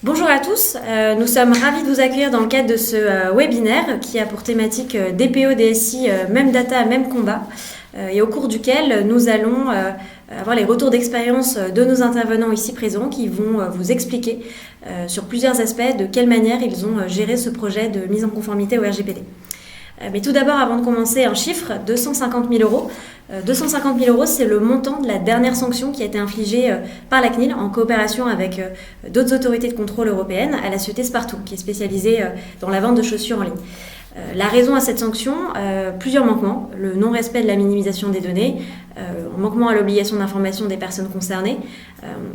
Bonjour à tous, nous sommes ravis de vous accueillir dans le cadre de ce webinaire qui a pour thématique DPO, DSI, même data, même combat, et au cours duquel nous allons avoir les retours d'expérience de nos intervenants ici présents qui vont vous expliquer sur plusieurs aspects de quelle manière ils ont géré ce projet de mise en conformité au RGPD. Mais tout d'abord, avant de commencer, un chiffre, 250 000 euros. 250 000 euros, c'est le montant de la dernière sanction qui a été infligée par la CNIL en coopération avec d'autres autorités de contrôle européennes à la société Spartoo, qui est spécialisée dans la vente de chaussures en ligne. La raison à cette sanction, plusieurs manquements. Le non-respect de la minimisation des données, un manquement à l'obligation d'information des personnes concernées,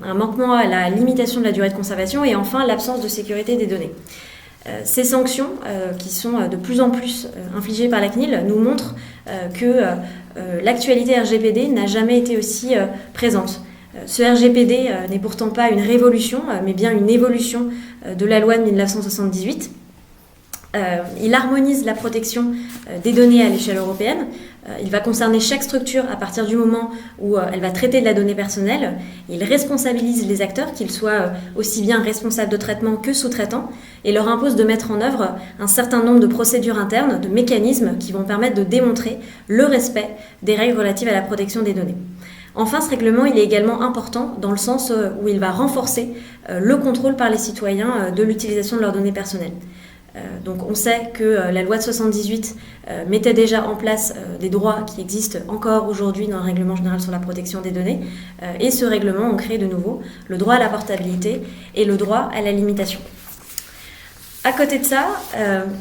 un manquement à la limitation de la durée de conservation et enfin l'absence de sécurité des données. Ces sanctions, qui sont de plus en plus infligées par la CNIL, nous montrent que l'actualité RGPD n'a jamais été aussi présente. Ce RGPD n'est pourtant pas une révolution, mais bien une évolution de la loi de 1978. Il harmonise la protection des données à l'échelle européenne. Il va concerner chaque structure à partir du moment où elle va traiter de la donnée personnelle. Il responsabilise les acteurs, qu'ils soient aussi bien responsables de traitement que sous-traitants, et leur impose de mettre en œuvre un certain nombre de procédures internes, de mécanismes qui vont permettre de démontrer le respect des règles relatives à la protection des données. Enfin, ce règlement il est également important dans le sens où il va renforcer le contrôle par les citoyens de l'utilisation de leurs données personnelles. Donc on sait que la loi de 78 mettait déjà en place des droits qui existent encore aujourd'hui dans le règlement général sur la protection des données, et ce règlement on crée de nouveau le droit à la portabilité et le droit à la limitation. À côté de ça,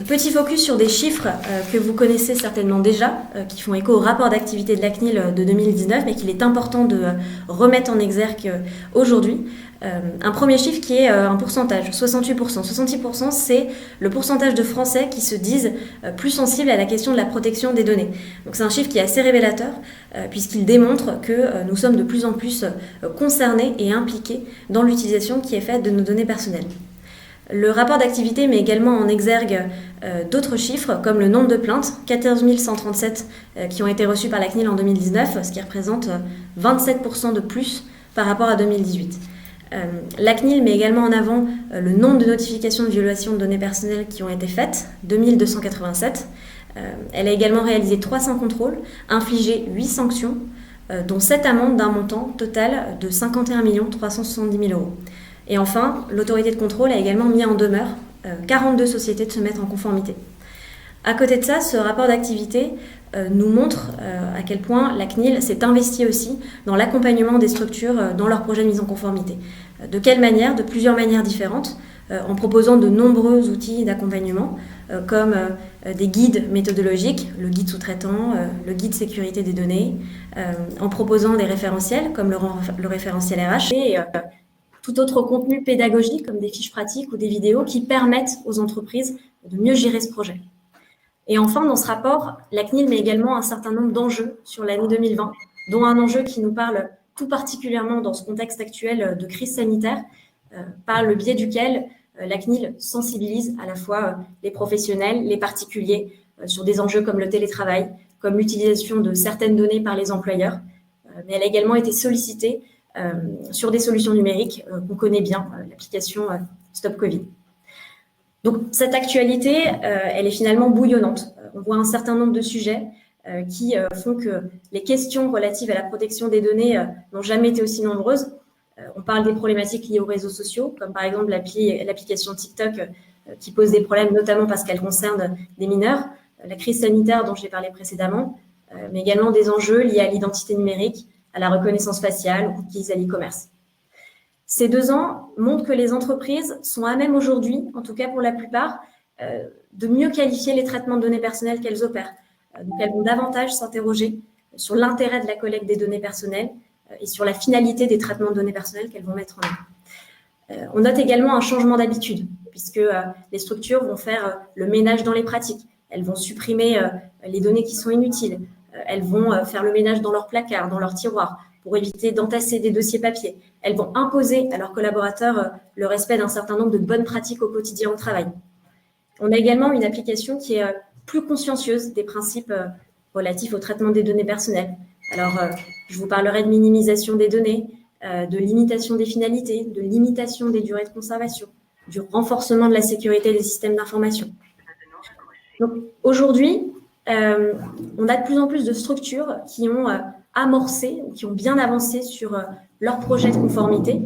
petit focus sur des chiffres que vous connaissez certainement déjà, qui font écho au rapport d'activité de la CNIL de 2019, mais qu'il est important de remettre en exergue aujourd'hui. Un premier chiffre qui est un pourcentage, 68%. 68%, c'est le pourcentage de Français qui se disent plus sensibles à la question de la protection des données. Donc c'est un chiffre qui est assez révélateur, puisqu'il démontre que nous sommes de plus en plus concernés et impliqués dans l'utilisation qui est faite de nos données personnelles. Le rapport d'activité met également en exergue d'autres chiffres, comme le nombre de plaintes, 14 137 qui ont été reçues par la CNIL en 2019, ce qui représente 27% de plus par rapport à 2018. La CNIL met également en avant le nombre de notifications de violation de données personnelles qui ont été faites, 2287. Elle a également réalisé 300 contrôles, infligé 8 sanctions, dont 7 amendes d'un montant total de 51 370 000 euros. Et enfin, l'autorité de contrôle a également mis en demeure 42 sociétés de se mettre en conformité. À côté de ça, ce rapport d'activité nous montre à quel point la CNIL s'est investie aussi dans l'accompagnement des structures dans leur projet de mise en conformité. De quelle manière? De plusieurs manières différentes, en proposant de nombreux outils d'accompagnement, comme des guides méthodologiques, le guide sous-traitant, le guide sécurité des données, en proposant des référentiels, comme le référentiel RH, et tout autre contenu pédagogique, comme des fiches pratiques ou des vidéos qui permettent aux entreprises de mieux gérer ce projet. Et enfin, dans ce rapport, la CNIL met également un certain nombre d'enjeux sur l'année 2020, dont un enjeu qui nous parle tout particulièrement dans ce contexte actuel de crise sanitaire, par le biais duquel la CNIL sensibilise à la fois les professionnels, les particuliers, sur des enjeux comme le télétravail, comme l'utilisation de certaines données par les employeurs. Mais elle a également été sollicitée sur des solutions numériques qu'on connaît bien, l'application Stop Covid. Donc cette actualité, elle est finalement bouillonnante. On voit un certain nombre de sujets qui font que les questions relatives à la protection des données n'ont jamais été aussi nombreuses. On parle des problématiques liées aux réseaux sociaux, comme par exemple l'application TikTok qui pose des problèmes, notamment parce qu'elle concerne des mineurs, la crise sanitaire dont j'ai parlé précédemment, mais également des enjeux liés à l'identité numérique, à la reconnaissance faciale, ou cookies, à l'e-commerce. Ces 2 ans montrent que les entreprises sont à même aujourd'hui, en tout cas pour la plupart, de mieux qualifier les traitements de données personnelles qu'elles opèrent. Donc elles vont davantage s'interroger sur l'intérêt de la collecte des données personnelles et sur la finalité des traitements de données personnelles qu'elles vont mettre en œuvre. On note également un changement d'habitude, puisque les structures vont faire le ménage dans les pratiques. Elles vont supprimer les données qui sont inutiles. Elles vont faire le ménage dans leurs placards, dans leurs tiroirs, pour éviter d'entasser des dossiers papier. Elles vont imposer à leurs collaborateurs le respect d'un certain nombre de bonnes pratiques au quotidien au travail. On a également une application qui est plus consciencieuse des principes relatifs au traitement des données personnelles. Alors, je vous parlerai de minimisation des données, de limitation des finalités, de limitation des durées de conservation, du renforcement de la sécurité des systèmes d'information. Donc aujourd'hui, on a de plus en plus de structures qui ont amorcé ou qui ont bien avancé sur leur projet de conformité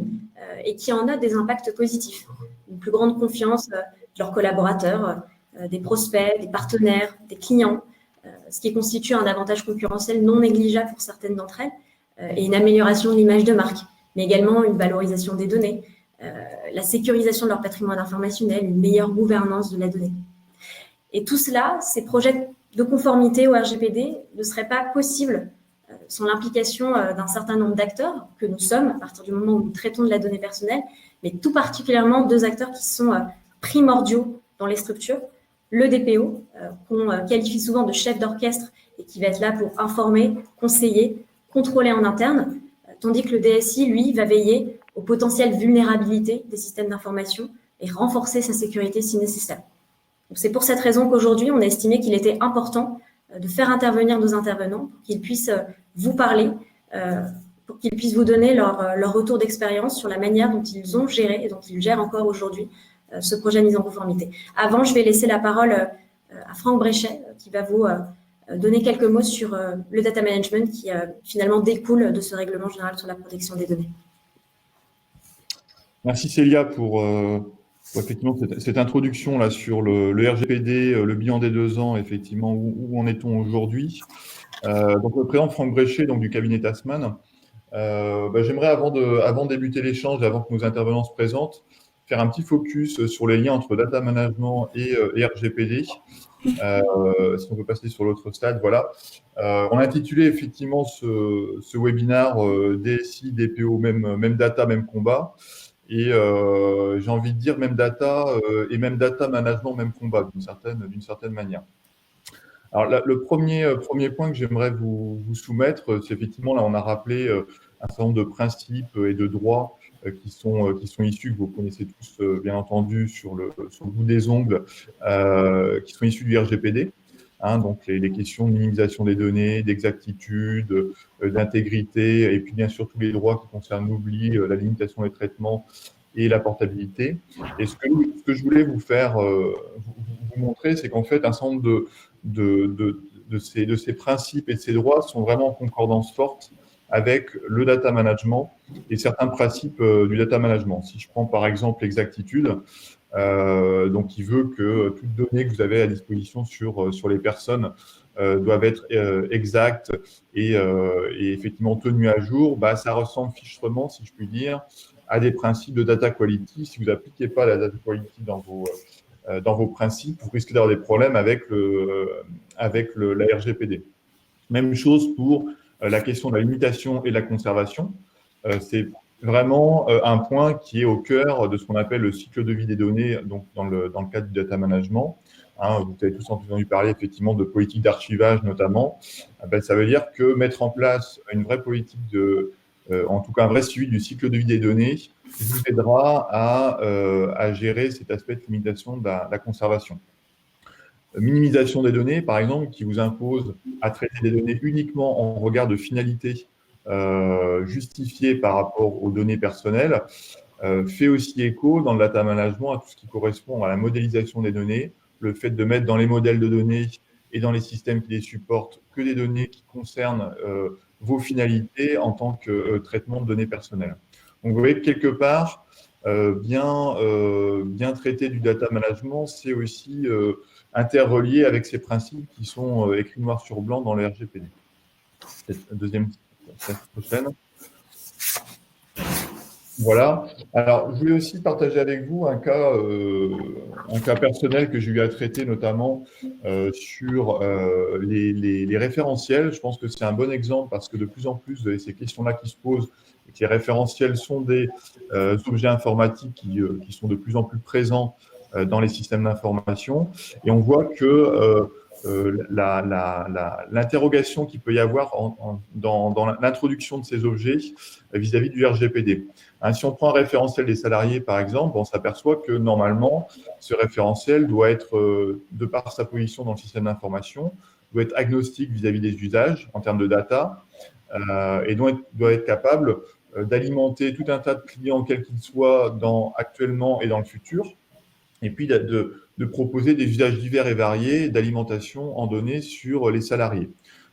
et qui en notent des impacts positifs. Une plus grande confiance de leurs collaborateurs, des prospects, des partenaires, des clients, ce qui constitue un avantage concurrentiel non négligeable pour certaines d'entre elles, et une amélioration de l'image de marque, mais également une valorisation des données, la sécurisation de leur patrimoine informationnel, une meilleure gouvernance de la donnée. Et tout cela, ces projets de conformité au RGPD ne seraient pas possibles sans l'implication d'un certain nombre d'acteurs que nous sommes, à partir du moment où nous traitons de la donnée personnelle, mais tout particulièrement deux acteurs qui sont primordiaux dans les structures. Le DPO, qu'on qualifie souvent de chef d'orchestre et qui va être là pour informer, conseiller, contrôler en interne, tandis que le DSI, lui, va veiller aux potentielles vulnérabilités des systèmes d'information et renforcer sa sécurité si nécessaire. C'est pour cette raison qu'aujourd'hui, on a estimé qu'il était important de faire intervenir nos intervenants pour qu'ils puissent vous parler, pour qu'ils puissent vous donner leur retour d'expérience sur la manière dont ils ont géré et dont ils gèrent encore aujourd'hui ce projet de mise en conformité. Avant, je vais laisser la parole à Franck Bréchet qui va vous donner quelques mots sur le data management qui finalement découle de ce règlement général sur la protection des données. Merci Célia pour effectivement cette introduction là sur le RGPD, le bilan des 2 ans, effectivement, où en est-on aujourd'hui. Donc le président Franck Bréchet, donc du cabinet Tasman. J'aimerais avant de débuter l'échange, avant que nos intervenants se présentent, faire un petit focus sur les liens entre data management et RGPD. Si on peut passer sur l'autre stade, voilà. On a intitulé effectivement ce webinaire DSI, DPO, même data, même combat. Et j'ai envie de dire même data et même data management, même combat, d'une certaine manière. Alors là, le premier point que j'aimerais vous soumettre, c'est effectivement, là on a rappelé un certain nombre de principes et de droits qui sont issus, que vous connaissez tous bien entendu sur le bout des ongles, qui sont issus du RGPD. Donc les questions de minimisation des données, d'exactitude, d'intégrité, et puis bien sûr tous les droits qui concernent l'oubli, la limitation des traitements et la portabilité. Et ce que je voulais vous faire vous montrer, c'est qu'en fait un certain nombre de ces principes et de ces droits sont vraiment en concordance forte avec le data management et certains principes du data management. Si je prends par exemple l'exactitude, donc qui veut que toutes données que vous avez à disposition sur les personnes doivent être exactes et effectivement tenues à jour, ça ressemble fichtrement, si je puis dire, à des principes de data quality. Si vous n'appliquez pas la data quality dans vos principes, vous risquez d'avoir des problèmes avec la RGPD. Même chose pour la question de la limitation et de la conservation. C'est vraiment un point qui est au cœur de ce qu'on appelle le cycle de vie des données, donc dans le cadre du data management. Vous avez tous entendu parler effectivement de politique d'archivage notamment. Ça veut dire que mettre en place une vraie politique en tout cas un vrai suivi du cycle de vie des données vous aidera à gérer cet aspect de limitation de la conservation. Minimisation des données, par exemple, qui vous impose à traiter des données uniquement en regard de finalité justifiée par rapport aux données personnelles, fait aussi écho dans le data management à tout ce qui correspond à la modélisation des données, le fait de mettre dans les modèles de données et dans les systèmes qui les supportent que des données qui concernent vos finalités en tant que traitement de données personnelles. Donc, vous voyez que quelque part, bien traiter du data management, c'est aussi interrelié avec ces principes qui sont écrits noir sur blanc dans le RGPD. Deuxième prochaine. Voilà. Alors, je voulais aussi partager avec vous un cas personnel que j'ai eu à traiter, notamment sur les référentiels. Je pense que c'est un bon exemple parce que de plus en plus, vous avez ces questions-là qui se posent et que les référentiels sont des objets informatiques qui sont de plus en plus présents dans les systèmes d'information. Et on voit que l'interrogation qu'il peut y avoir dans l'introduction de ces objets vis-à-vis du RGPD. Si on prend un référentiel des salariés, par exemple, on s'aperçoit que normalement, ce référentiel doit être, de par sa position dans le système d'information, doit être agnostique vis-à-vis des usages en termes de data et doit être capable d'alimenter tout un tas de clients, quels qu'ils soient, actuellement et dans le futur, et puis de proposer des usages divers et variés d'alimentation en données sur les salariés.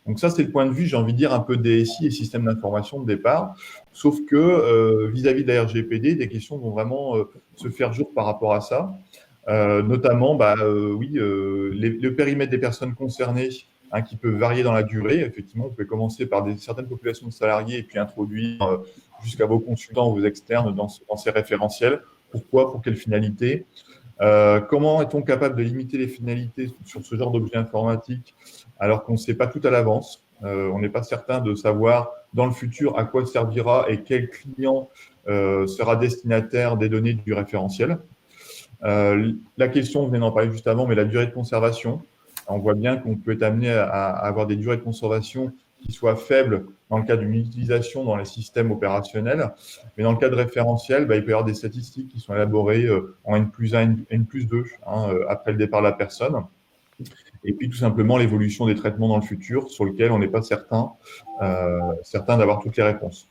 Donc ça, c'est le point de vue, j'ai envie de dire, un peu DSI et système d'information de départ, sauf que vis-à-vis de la RGPD, des questions vont vraiment se faire jour par rapport à ça. Notamment, oui, le périmètre des personnes concernées, hein, qui peut varier dans la durée. Effectivement, on peut commencer par certaines populations de salariés et puis introduire jusqu'à vos consultants, vos externes dans ces référentiels. Pourquoi? Pour quelle finalité? Comment est-on capable de limiter les finalités sur ce genre d'objet informatique alors qu'on ne sait pas tout à l'avance? On n'est pas certain de savoir dans le futur à quoi servira et quel client sera destinataire des données du référentiel. La question, vous venez d'en parler juste avant, mais la durée de conservation. On voit bien qu'on peut être amené à avoir des durées de conservation qui soient faibles dans le cas d'une utilisation dans les systèmes opérationnels. Mais dans le cas de référentiel, il peut y avoir des statistiques qui sont élaborées en N+1, N+2, hein, après le départ de la personne. Et puis tout simplement l'évolution des traitements dans le futur sur lequel on n'est pas certain d'avoir toutes les réponses.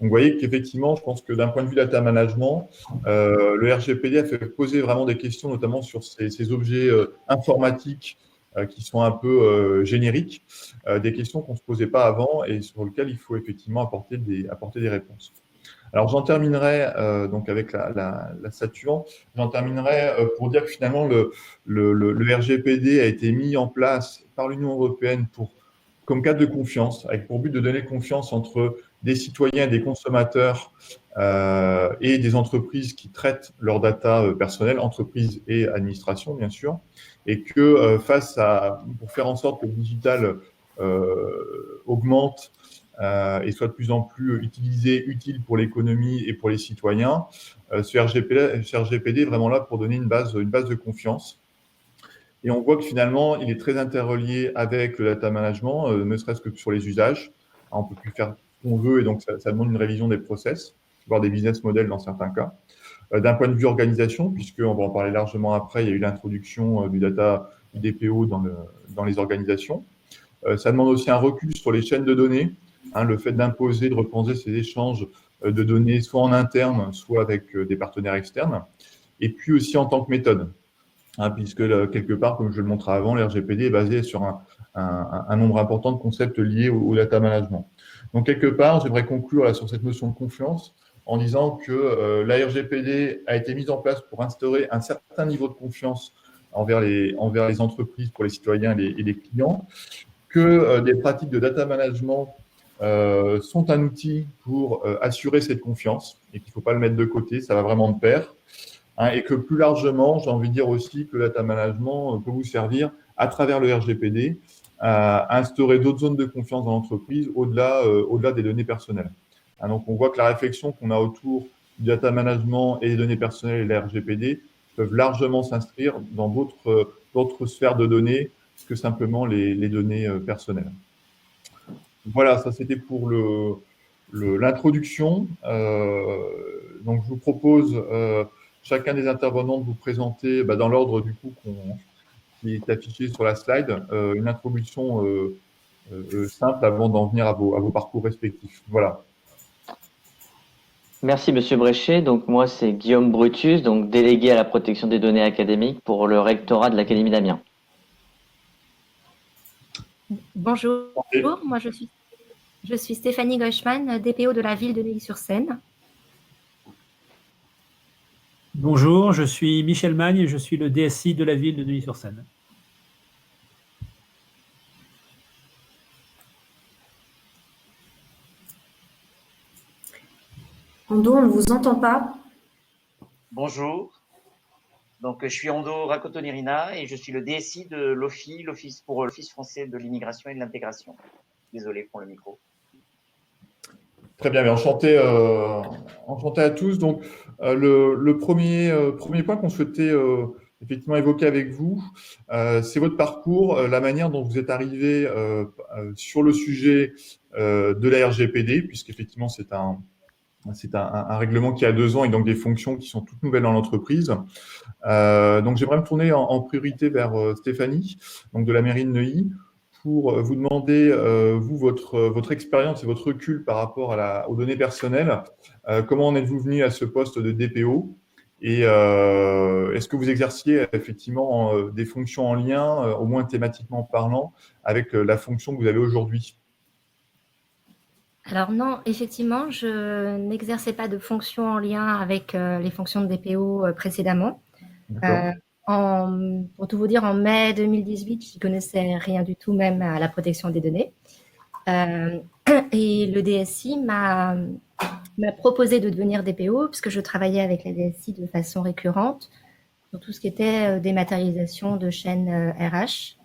Donc, vous voyez qu'effectivement, je pense que d'un point de vue data management, le RGPD a fait poser vraiment des questions, notamment sur ces objets informatiques qui sont un peu génériques, des questions qu'on ne se posait pas avant et sur lesquelles il faut effectivement apporter des réponses. Alors, j'en terminerai donc avec la Saturn. J'en terminerai pour dire que finalement, le RGPD a été mis en place par l'Union européenne comme cadre de confiance, avec pour but de donner confiance entre des citoyens et des consommateurs et des entreprises qui traitent leurs data personnelles, entreprises et administrations, bien sûr, et que pour faire en sorte que le digital augmente et soit de plus en plus utile pour l'économie et pour les citoyens, ce RGPD est vraiment là pour donner une base de confiance. Et on voit que finalement, il est très interrelié avec le data management, ne serait-ce que sur les usages. On ne peut plus faire ce qu'on veut et donc ça demande une révision des process, voire des business models dans certains cas. D'un point de vue organisation, puisqu'on va en parler largement après, il y a eu l'introduction du DPO dans les organisations. Ça demande aussi un recul sur les chaînes de données, hein, le fait d'imposer, de reposer ces échanges de données, soit en interne, soit avec des partenaires externes. Et puis aussi en tant que méthode. Hein, puisque quelque part, comme je le montrais avant, l'RGPD est basé sur un nombre important de concepts liés au data management. Donc, quelque part, j'aimerais conclure là, sur cette notion de confiance en disant que la RGPD a été mise en place pour instaurer un certain niveau de confiance envers les entreprises, pour les citoyens et les clients, que des pratiques de data management sont un outil pour assurer cette confiance et qu'il ne faut pas le mettre de côté, ça va vraiment de pair. Hein, et que plus largement, j'ai envie de dire aussi que le data management peut vous servir à travers le RGPD à instaurer d'autres zones de confiance dans l'entreprise au-delà des données personnelles. Hein, donc, on voit que la réflexion qu'on a autour du data management et des données personnelles et de la RGPD peuvent largement s'inscrire dans d'autres sphères de données que simplement les données personnelles. Voilà, ça c'était pour l'introduction. Donc, je vous propose chacun des intervenants de vous présenter dans l'ordre du coup qui est affiché sur la slide, une introduction simple avant d'en venir à vos parcours respectifs. Voilà. Merci Monsieur Bréchet. Donc moi c'est Guillaume Brutus, donc délégué à la protection des données académiques pour le rectorat de l'Académie d'Amiens. Bonjour, moi je suis Stéphanie Gochman, DPO de la ville de Neuilly-sur-Seine. Bonjour, je suis Michel Magne et je suis le DSI de la ville de Neuilly-sur-Seine. Ando, on ne vous entend pas. Bonjour, donc je suis Ando Rakotonirina et je suis le DSI de l'Office pour l'Office français de l'immigration et de l'intégration. Désolé pour le micro. Très bien, mais enchanté à tous. Donc, le premier point qu'on souhaitait effectivement évoquer avec vous, c'est votre parcours, la manière dont vous êtes arrivé sur le sujet de la RGPD, puisqu'effectivement, c'est un règlement qui a 2 ans et donc des fonctions qui sont toutes nouvelles dans l'entreprise. Donc, j'aimerais me tourner en priorité vers Stéphanie, donc de la mairie de Neuilly, pour vous demander, vous, votre expérience et votre recul par rapport aux données personnelles. Comment en êtes-vous venu à ce poste de DPO? Et est-ce que vous exerciez effectivement des fonctions en lien, au moins thématiquement parlant, avec la fonction que vous avez aujourd'hui? Alors non, effectivement, je n'exerçais pas de fonction en lien avec les fonctions de DPO précédemment. D'accord. Pour tout vous dire, en mai 2018, je ne connaissais rien du tout, même à la protection des données. Et le DSI m'a proposé de devenir DPO, puisque je travaillais avec la DSI de façon récurrente sur tout ce qui était dématérialisation de chaînes RH.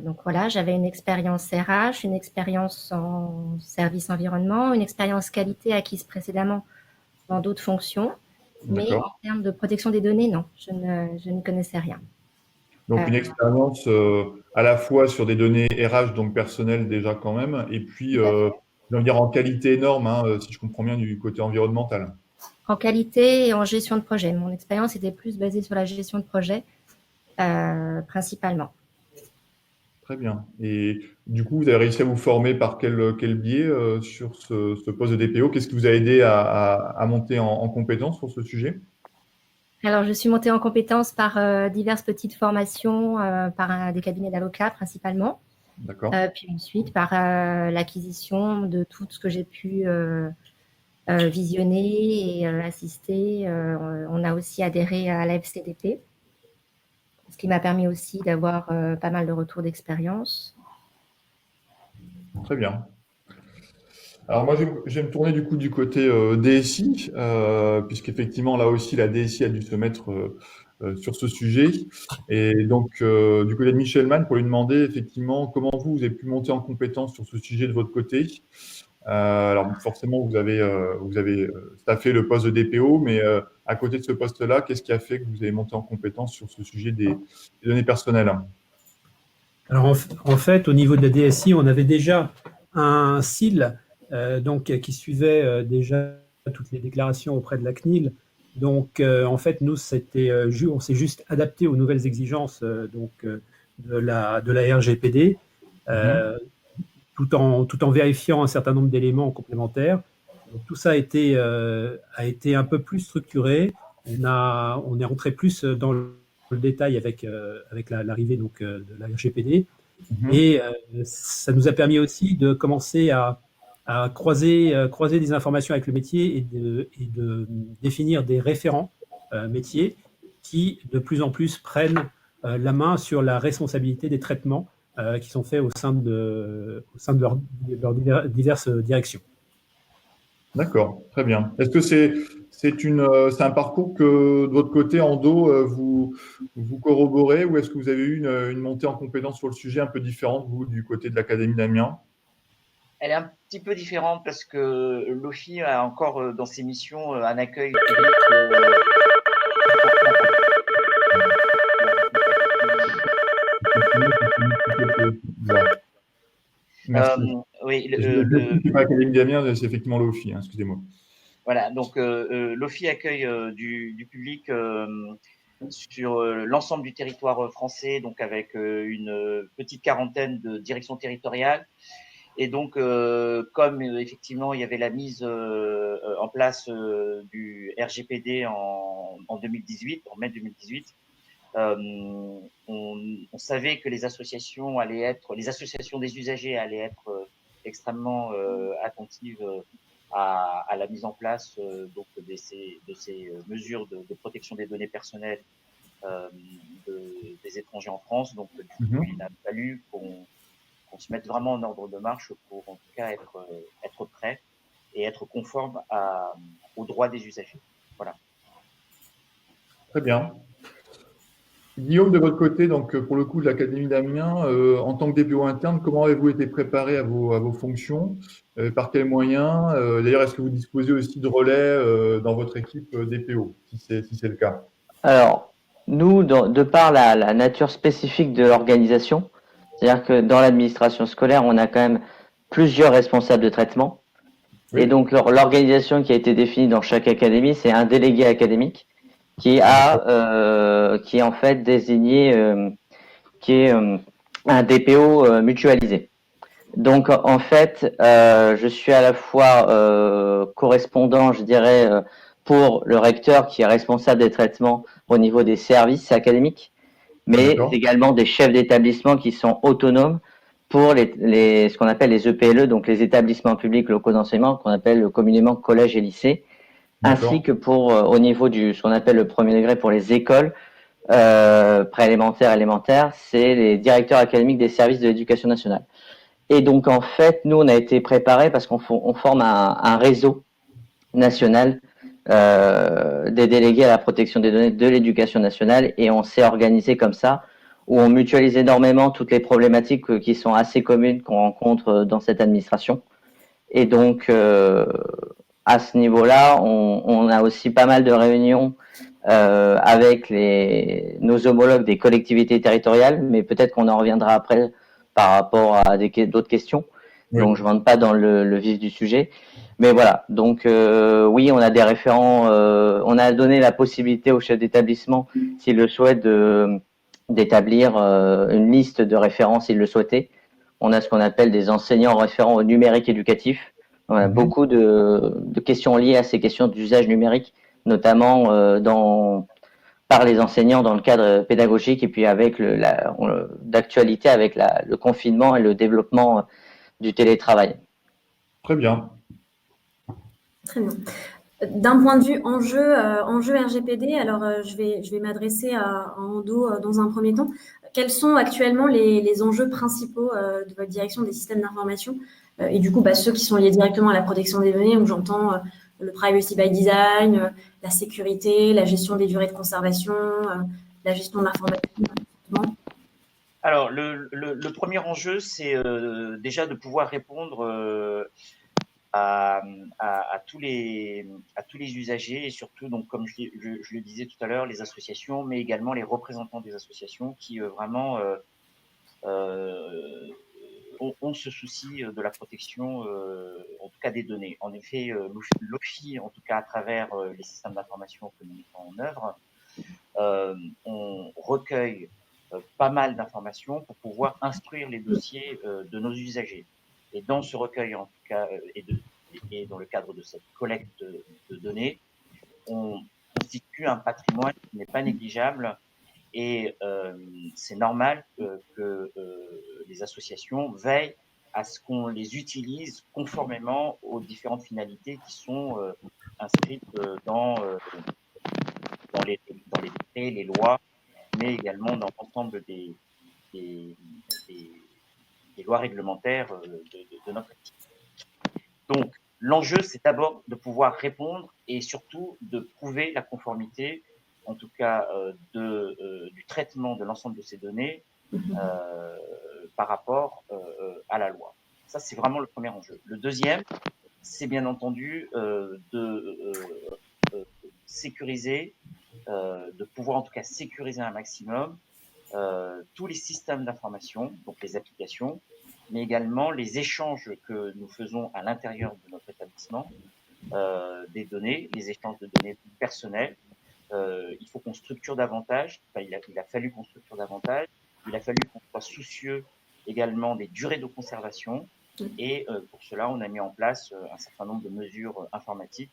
Donc voilà, j'avais une expérience RH, une expérience en service environnement, une expérience qualité acquise précédemment dans d'autres fonctions. Mais en termes de protection des données, non, je ne connaissais rien. Donc, une expérience à la fois sur des données RH, donc personnelles déjà quand même, et puis, je veux dire, en qualité énorme, hein, si je comprends bien, du côté environnemental. En qualité et en gestion de projet. Mon expérience était plus basée sur la gestion de projet, principalement. Très bien. Et du coup, vous avez réussi à vous former par quel biais sur ce poste de DPO? Qu'est-ce qui vous a aidé à monter en compétence sur ce sujet? Alors, je suis montée en compétence par diverses petites formations, par des cabinets d'avocats principalement. D'accord. Puis ensuite, par l'acquisition de tout ce que j'ai pu visionner et assister. On a aussi adhéré à la FCDP, ce qui m'a permis aussi d'avoir pas mal de retours d'expérience. Très bien. Alors moi, je vais me tourner du coup du côté DSI, puisqu'effectivement, là aussi, la DSI a dû se mettre sur ce sujet. Et donc, du côté de Michel Mann, pour lui demander effectivement comment vous avez pu monter en compétence sur ce sujet de votre côté. Alors forcément, vous avez staffé le poste de DPO, mais à côté de ce poste-là, qu'est-ce qui a fait que vous avez monté en compétence sur ce sujet des données personnelles? Alors en fait, au niveau de la DSI, on avait déjà un SIL donc, qui suivait déjà toutes les déclarations auprès de la CNIL. Donc en fait, nous, on s'est juste adapté aux nouvelles exigences de la RGPD, tout en vérifiant un certain nombre d'éléments complémentaires. Donc, tout ça a été un peu plus structuré. On est rentré plus dans le détail avec l'arrivée de la RGPD. Et ça nous a permis aussi de commencer à croiser des informations avec le métier et de définir des référents métiers qui de plus en plus prennent la main sur la responsabilité des traitements qui sont faits au sein de leurs diverses directions. D'accord, très bien. Est-ce que c'est un parcours que de votre côté, Ando, vous corroborez, ou est-ce que vous avez eu une montée en compétence sur le sujet un peu différente, vous, du côté de l'Académie d'Amiens? Elle est un petit peu différente parce que l'OFI a encore dans ses missions un accueil public. Merci. Oui, l'Académie d'Amiens, c'est effectivement l'OFI, hein, excusez-moi. Voilà, donc l'OFI accueille du public sur l'ensemble du territoire français, donc avec une petite quarantaine de directions territoriales. Et donc, comme effectivement il y avait la mise en place du RGPD en 2018, en mai 2018, on savait que les associations des usagers allaient être extrêmement attentives à la mise en place donc de ces mesures de protection des données personnelles des étrangers en France. Donc, du coup, il a fallu qu'on se mette vraiment en ordre de marche pour en tout cas être prêt et être conforme aux droits des usagers. Voilà. Très bien. Guillaume, de votre côté, donc pour le coup de l'Académie d'Amiens, en tant que DPO interne, comment avez-vous été préparé à vos fonctions? Par quels moyens? D'ailleurs, est-ce que vous disposez aussi de relais dans votre équipe DPO, si c'est le cas? Alors, nous, de par la nature spécifique de l'organisation, c'est-à-dire que dans l'administration scolaire, on a quand même plusieurs responsables de traitement. Oui. Et donc, l'organisation qui a été définie dans chaque académie, c'est un délégué académique qui est en fait désigné, qui est un DPO mutualisé. Donc, en fait, je suis à la fois correspondant, je dirais, pour le recteur qui est responsable des traitements au niveau des services académiques, mais également des chefs d'établissement qui sont autonomes pour ce qu'on appelle les EPLE, donc les établissements publics locaux d'enseignement, qu'on appelle communément collège et lycée, ainsi que pour, au niveau ce qu'on appelle le premier degré pour les écoles préélémentaires, élémentaires, c'est les directeurs académiques des services de l'éducation nationale. Et donc, en fait, nous, on a été préparés parce qu'on forme un réseau national des délégués à la protection des données de l'éducation nationale, et on s'est organisé comme ça, où on mutualise énormément toutes les problématiques qui sont assez communes qu'on rencontre dans cette administration. Et donc, à ce niveau-là, on a aussi pas mal de réunions avec nos homologues des collectivités territoriales, mais peut-être qu'on en reviendra après par rapport à d'autres questions. Oui. Donc, je ne rentre pas dans le vif du sujet. Mais voilà, donc oui, on a des référents, on a donné la possibilité aux chefs d'établissement, s'ils le souhaitent, d'établir une liste de référents s'ils le souhaitaient. On a ce qu'on appelle des enseignants référents au numérique éducatif. On a beaucoup de questions liées à ces questions d'usage numérique, notamment par les enseignants dans le cadre pédagogique, et puis avec d'actualité avec le confinement et le développement du télétravail. Très bien. Très bien. D'un point de vue enjeu RGPD, alors je vais m'adresser à Ando dans un premier temps. Quels sont actuellement les enjeux principaux de votre direction des systèmes d'information et du coup ceux qui sont liés directement à la protection des données, où j'entends le privacy by design, la sécurité, la gestion des durées de conservation, la gestion de l'information. Alors, le premier enjeu, c'est déjà de pouvoir répondre à tous les usagers, et surtout, donc, comme je le disais tout à l'heure, les associations, mais également les représentants des associations qui vraiment ont ce souci de la protection, en tout cas des données. En effet, l'OFI, en tout cas à travers les systèmes d'information que nous mettons en œuvre, on recueille pas mal d'informations pour pouvoir instruire les dossiers de nos usagers. Et dans ce recueil, en tout cas, et dans le cadre de cette collecte de données, on constitue un patrimoine qui n'est pas négligeable, et c'est normal que les associations veillent à ce qu'on les utilise conformément aux différentes finalités qui sont inscrites dans les décrets, les lois, mais également dans l'ensemble des lois réglementaires de notre activité. Donc, l'enjeu, c'est d'abord de pouvoir répondre et surtout de prouver la conformité, en tout cas du traitement de l'ensemble de ces données par rapport à la loi. Ça, c'est vraiment le premier enjeu. Le deuxième, c'est bien entendu de sécuriser, de pouvoir en tout cas sécuriser un maximum tous les systèmes d'information, donc les applications, mais également les échanges que nous faisons à l'intérieur de notre établissement, des données, les échanges de données personnelles. Il faut qu'on structure davantage, il a fallu qu'on structure davantage, il a fallu qu'on soit soucieux également des durées de conservation, et pour cela, on a mis en place un certain nombre de mesures informatiques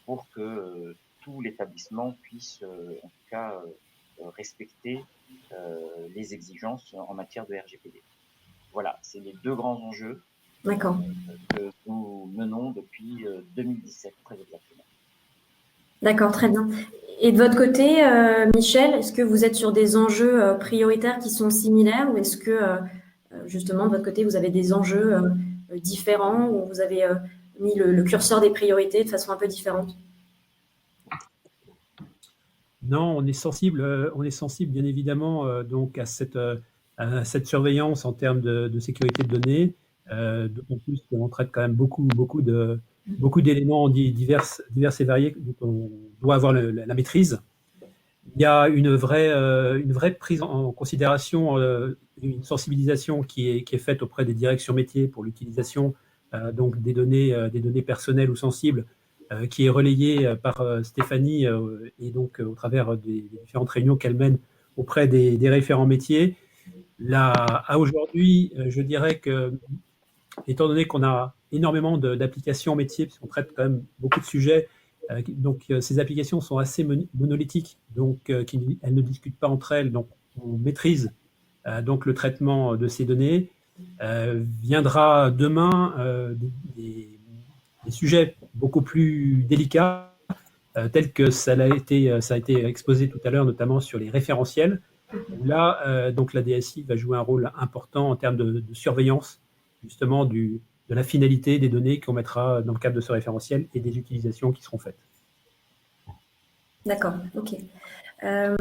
pour que tout l'établissement puisse, en tout cas, respecter les exigences en matière de RGPD. Voilà, c'est les deux grands enjeux que nous menons depuis 2017, très exactement. D'accord, très bien. Et de votre côté, Michel, est-ce que vous êtes sur des enjeux prioritaires qui sont similaires, ou est-ce que, justement, de votre côté, vous avez des enjeux différents, où vous avez mis le curseur des priorités de façon un peu différente? Non, on est sensible bien évidemment donc à cette surveillance en termes de sécurité de données. En plus, on traite quand même beaucoup d'éléments divers et variés dont on doit avoir la maîtrise. Il y a une vraie prise en considération, une sensibilisation qui est faite auprès des directions métiers pour l'utilisation donc des données personnelles ou sensibles, qui est relayée par Stéphanie, et donc au travers des différentes réunions qu'elle mène auprès des référents métiers. À aujourd'hui, je dirais que, étant donné qu'on a énormément d'applications métiers, puisqu'on traite quand même beaucoup de sujets, donc ces applications sont assez monolithiques, donc elles ne discutent pas entre elles, donc on maîtrise donc le traitement de ces données. Viendra demain des sujets beaucoup plus délicats, tels que ça a été exposé tout à l'heure, notamment sur les référentiels, où là, donc la DSI va jouer un rôle important en termes de surveillance, justement, de la finalité des données qu'on mettra dans le cadre de ce référentiel et des utilisations qui seront faites. D'accord, ok. Euh,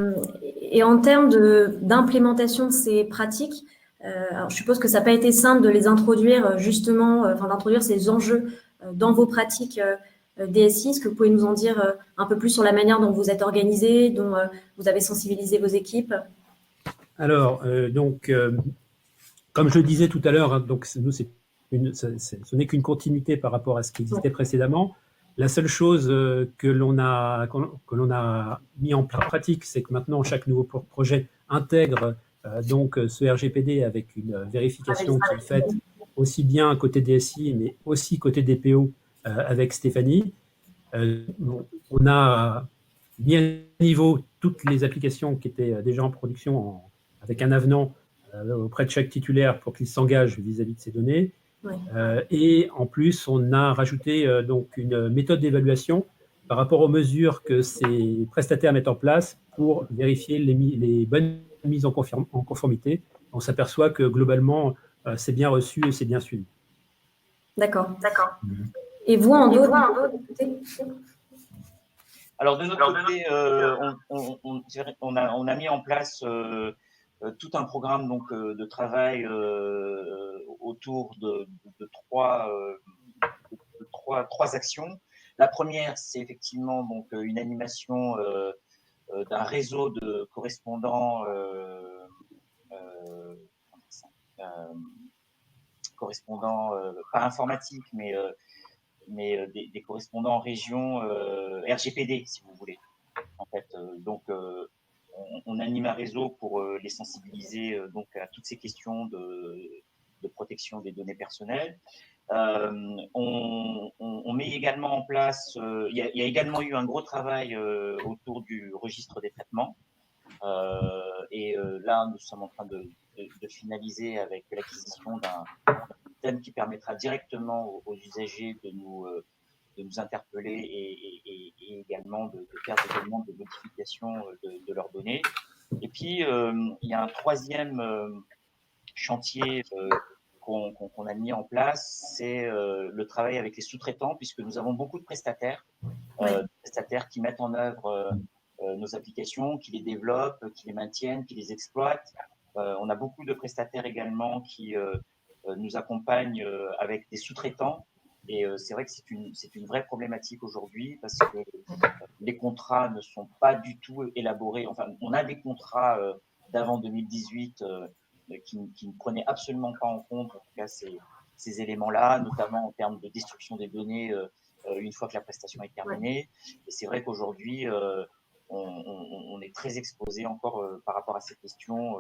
et en termes d'implémentation de ces pratiques, alors je suppose que ça n'a pas été simple de les introduire justement, enfin d'introduire ces enjeux dans vos pratiques DSI. Est-ce que vous pouvez nous en dire un peu plus sur la manière dont vous êtes organisé, dont vous avez sensibilisé vos équipes? Alors, comme je le disais tout à l'heure, hein, donc nous, ce n'est qu'une continuité par rapport à ce qui existait précédemment. La seule chose que l'on a mis en pratique, c'est que maintenant, chaque nouveau projet intègre donc ce RGPD avec une vérification qui est faite aussi bien côté DSI, mais aussi côté DPO avec Stéphanie. On a mis à niveau toutes les applications qui étaient déjà en production avec un avenant auprès de chaque titulaire pour qu'il s'engage vis-à-vis de ces données. Ouais. Et en plus, on a rajouté donc une méthode d'évaluation par rapport aux mesures que ces prestataires mettent en place pour vérifier les bonnes mises en conformité. On s'aperçoit que globalement, c'est bien reçu et c'est bien suivi. D'accord. Et vous, en d'autres Alors de notre côté, on a mis en place tout un programme donc de travail autour de trois actions. La première, c'est effectivement donc une animation d'un réseau de correspondants pas informatiques, mais des correspondants en région RGPD, si vous voulez. En fait, donc on anime un réseau pour les sensibiliser donc à toutes ces questions de protection des données personnelles. On met également en place, il y a également eu un gros travail autour du registre des traitements. Là, nous sommes en train de finaliser avec l'acquisition d'un système qui permettra directement aux usagers de nous interpeller et également de faire des demandes de modification de leurs données. Et puis, il y a un troisième chantier qu'on a mis en place, c'est le travail avec les sous-traitants, puisque nous avons beaucoup de prestataires, qui mettent en œuvre nos applications, qui les développent, qui les maintiennent, qui les exploitent. On a beaucoup de prestataires également qui nous accompagnent avec des sous-traitants. Et c'est vrai que c'est une vraie problématique aujourd'hui parce que les contrats ne sont pas du tout élaborés. Enfin, on a des contrats d'avant 2018 qui ne prenaient absolument pas en compte, en tout cas, ces éléments-là, notamment en termes de destruction des données une fois que la prestation est terminée. Et c'est vrai qu'aujourd'hui, on est très exposé encore par rapport à ces questions.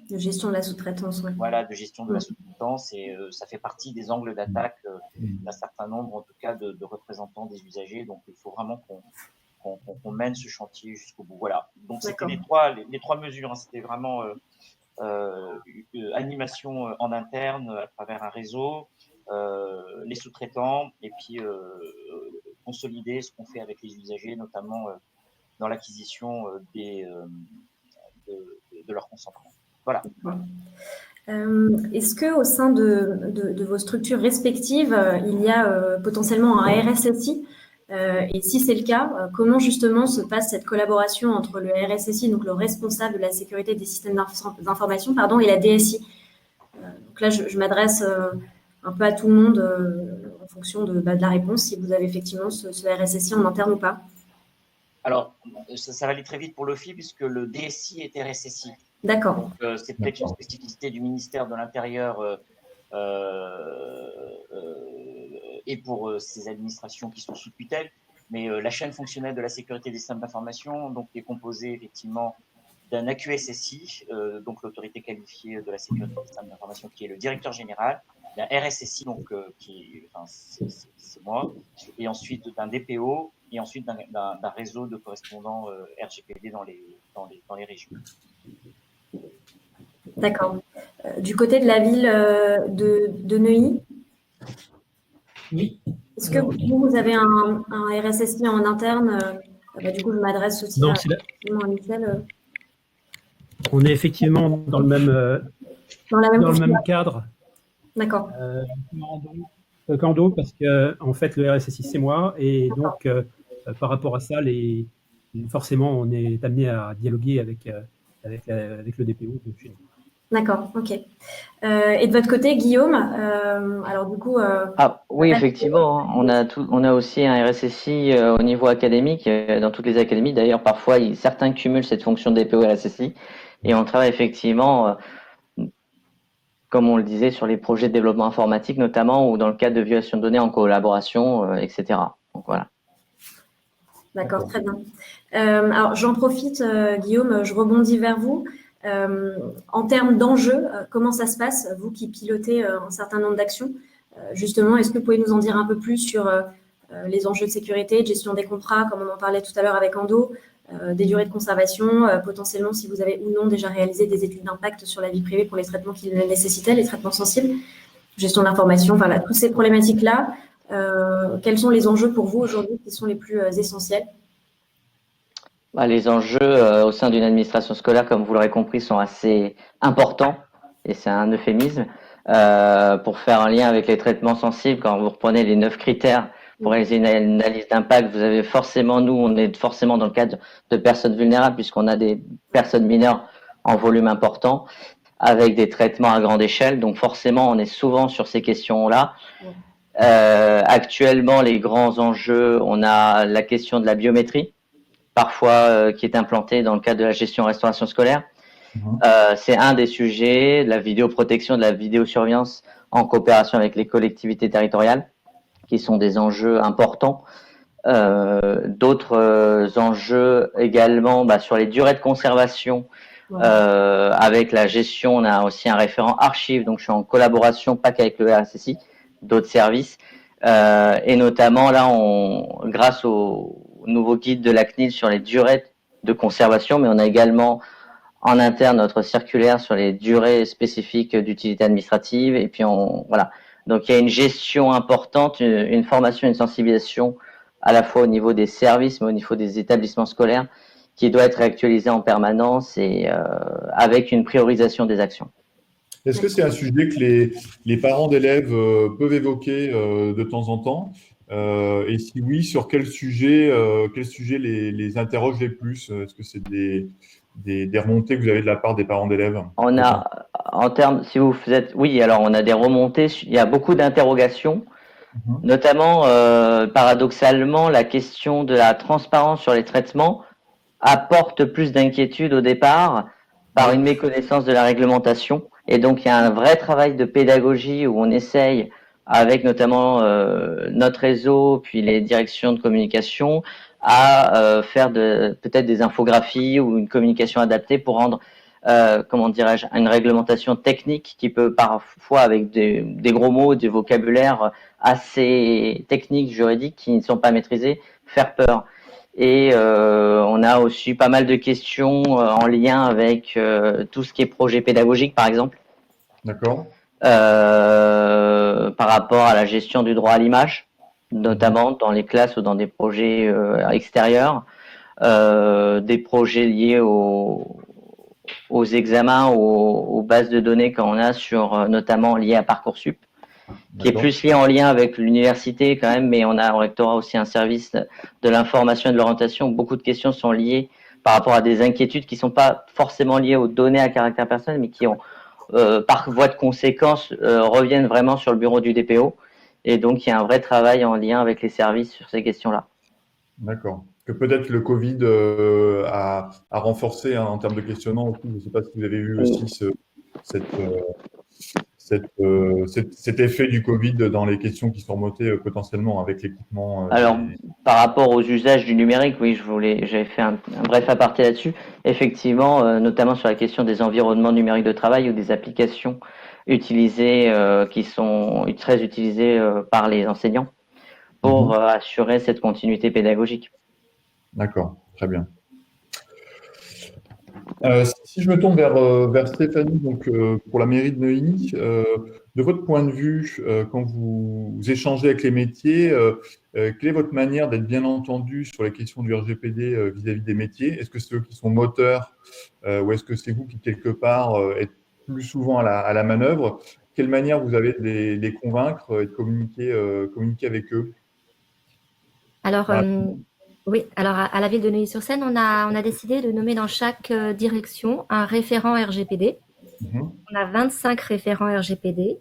De gestion de la sous-traitance, Voilà, de gestion de la sous-traitance, et ça fait partie des angles d'attaque d'un certain nombre, en tout cas, de représentants des usagers. Donc, il faut vraiment qu'on mène ce chantier jusqu'au bout. Voilà. Donc, c'était les trois mesures. Hein. C'était vraiment animation en interne à travers un réseau, les sous-traitants, et puis consolider ce qu'on fait avec les usagers, notamment dans l'acquisition de leur consentement. Voilà. Est-ce qu'au sein de vos structures respectives, il y a potentiellement un RSSI? Et si c'est le cas, comment justement se passe cette collaboration entre le RSSI, donc le responsable de la sécurité des systèmes d'information, et la DSI? Donc là, je m'adresse un peu à tout le monde en fonction de la réponse, si vous avez effectivement ce RSSI en interne ou pas. Alors, ça va aller très vite pour l'OFI puisque le DSI est RSSI. D'accord. Donc, c'est peut-être une spécificité du ministère de l'Intérieur et pour ces administrations qui sont sous tutelle. Mais la chaîne fonctionnelle de la sécurité des systèmes d'information, donc, est composée effectivement d'un AQSSI, donc l'autorité qualifiée de la sécurité des systèmes d'information, qui est le directeur général, d'un RSSI, donc c'est moi, et ensuite d'un DPO, et ensuite d'un réseau de correspondants RGPD dans les régions. D'accord. Du côté de la ville de Neuilly, Oui. est-ce que vous avez un RSSI en interne du coup, je m'adresse aussi Non, à Michel. on est effectivement dans le même cadre. D'accord. Kando, parce que en fait le RSSI c'est moi, et donc par rapport à ça, forcément on est amené à dialoguer avec le DPO de chez nous. D'accord, ok. Et de votre côté, Guillaume, alors du coup. Oui, effectivement, hein, on a aussi un RSSI au niveau académique, dans toutes les académies. D'ailleurs, parfois, certains cumulent cette fonction de DPO RSSI, et on travaille effectivement, comme on le disait, sur les projets de développement informatique, notamment, ou dans le cadre de violation de données en collaboration, etc. Donc voilà. D'accord, très bien. Alors, j'en profite, Guillaume, je rebondis vers vous. En termes d'enjeux, comment ça se passe, vous qui pilotez un certain nombre d'actions? Justement, est-ce que vous pouvez nous en dire un peu plus sur les enjeux de sécurité, de gestion des contrats, comme on en parlait tout à l'heure avec Ando, des durées de conservation, potentiellement si vous avez ou non déjà réalisé des études d'impact sur la vie privée pour les traitements qui le nécessitaient, les traitements sensibles, gestion de l'information, voilà, toutes ces problématiques-là. Quels sont les enjeux pour vous aujourd'hui qui sont les plus essentiels? Les enjeux au sein d'une administration scolaire, comme vous l'aurez compris, sont assez importants, et c'est un euphémisme. Pour faire un lien avec les traitements sensibles, quand vous reprenez les 9 critères pour réaliser une analyse d'impact, vous avez forcément, nous, on est forcément dans le cadre de personnes vulnérables, puisqu'on a des personnes mineures en volume important, avec des traitements à grande échelle. Donc forcément, on est souvent sur ces questions-là. Actuellement, les grands enjeux, on a la question de la biométrie, parfois qui est implantée dans le cadre de la gestion restauration scolaire. C'est un des sujets, de la vidéoprotection, de la vidéosurveillance en coopération avec les collectivités territoriales, qui sont des enjeux importants. D'autres enjeux également sur les durées de conservation, avec la gestion. On a aussi un référent archive, donc je suis en collaboration, pas qu'avec le RSSI, d'autres services, et notamment là, grâce au nouveau guide de la CNIL sur les durées de conservation, mais on a également en interne notre circulaire sur les durées spécifiques d'utilité administrative, et puis voilà. Donc il y a une gestion importante, une formation, une sensibilisation à la fois au niveau des services, mais au niveau des établissements scolaires, qui doit être réactualisée en permanence, et avec une priorisation des actions. Est-ce que c'est un sujet que les parents d'élèves peuvent évoquer de temps en temps? Et si oui, sur quel sujet les interroge les plus? Est-ce que c'est des remontées que vous avez de la part des parents d'élèves? On a, en termes, si vous êtes, oui, alors on a des remontées, il y a beaucoup d'interrogations, notamment, paradoxalement, la question de la transparence sur les traitements apporte plus d'inquiétude au départ par une méconnaissance de la réglementation. Et donc, il y a un vrai travail de pédagogie où on essaye, avec notamment notre réseau, puis les directions de communication, à faire peut-être des infographies ou une communication adaptée pour rendre, comment dirais-je, une réglementation technique qui peut parfois, avec des gros mots, du vocabulaire assez technique, juridique, qui ne sont pas maîtrisés, faire peur. Et on a aussi pas mal de questions en lien avec tout ce qui est projet pédagogique, par exemple. D'accord. Par rapport à la gestion du droit à l'image, notamment dans les classes ou dans des projets extérieurs, des projets liés aux examens, aux bases de données qu'on a notamment liées à Parcoursup, qui est plus lié en lien avec l'université quand même, mais on a au rectorat aussi un service de l'information et de l'orientation. Beaucoup de questions sont liées par rapport à des inquiétudes qui ne sont pas forcément liées aux données à caractère personnel, mais qui ont, par voie de conséquence, reviennent vraiment sur le bureau du DPO. Et donc, il y a un vrai travail en lien avec les services sur ces questions-là. D'accord. Que peut-être le Covid a renforcé en termes de questionnement aussi. Je ne sais pas si vous avez vu aussi cet effet du Covid dans les questions qui sont remontées potentiellement avec l'équipement Alors, par rapport aux usages du numérique, oui, j'avais fait un bref aparté là-dessus. Effectivement, notamment sur la question des environnements numériques de travail ou des applications utilisées qui sont très utilisées par les enseignants pour assurer cette continuité pédagogique. D'accord, très bien. Si je me tourne vers Stéphanie, donc pour la mairie de Neuilly, de votre point de vue, quand vous échangez avec les métiers, quelle est votre manière d'être bien entendu sur les questions du RGPD vis-à-vis des métiers? Est-ce que c'est eux qui sont moteurs ou est-ce que c'est vous qui, quelque part, êtes plus souvent à la manœuvre? Quelle manière vous avez de les convaincre et de communiquer avec eux? Alors, Voilà. oui, alors à la ville de Neuilly-sur-Seine, on a décidé de nommer dans chaque direction un référent RGPD. Mhm. On a 25 référents RGPD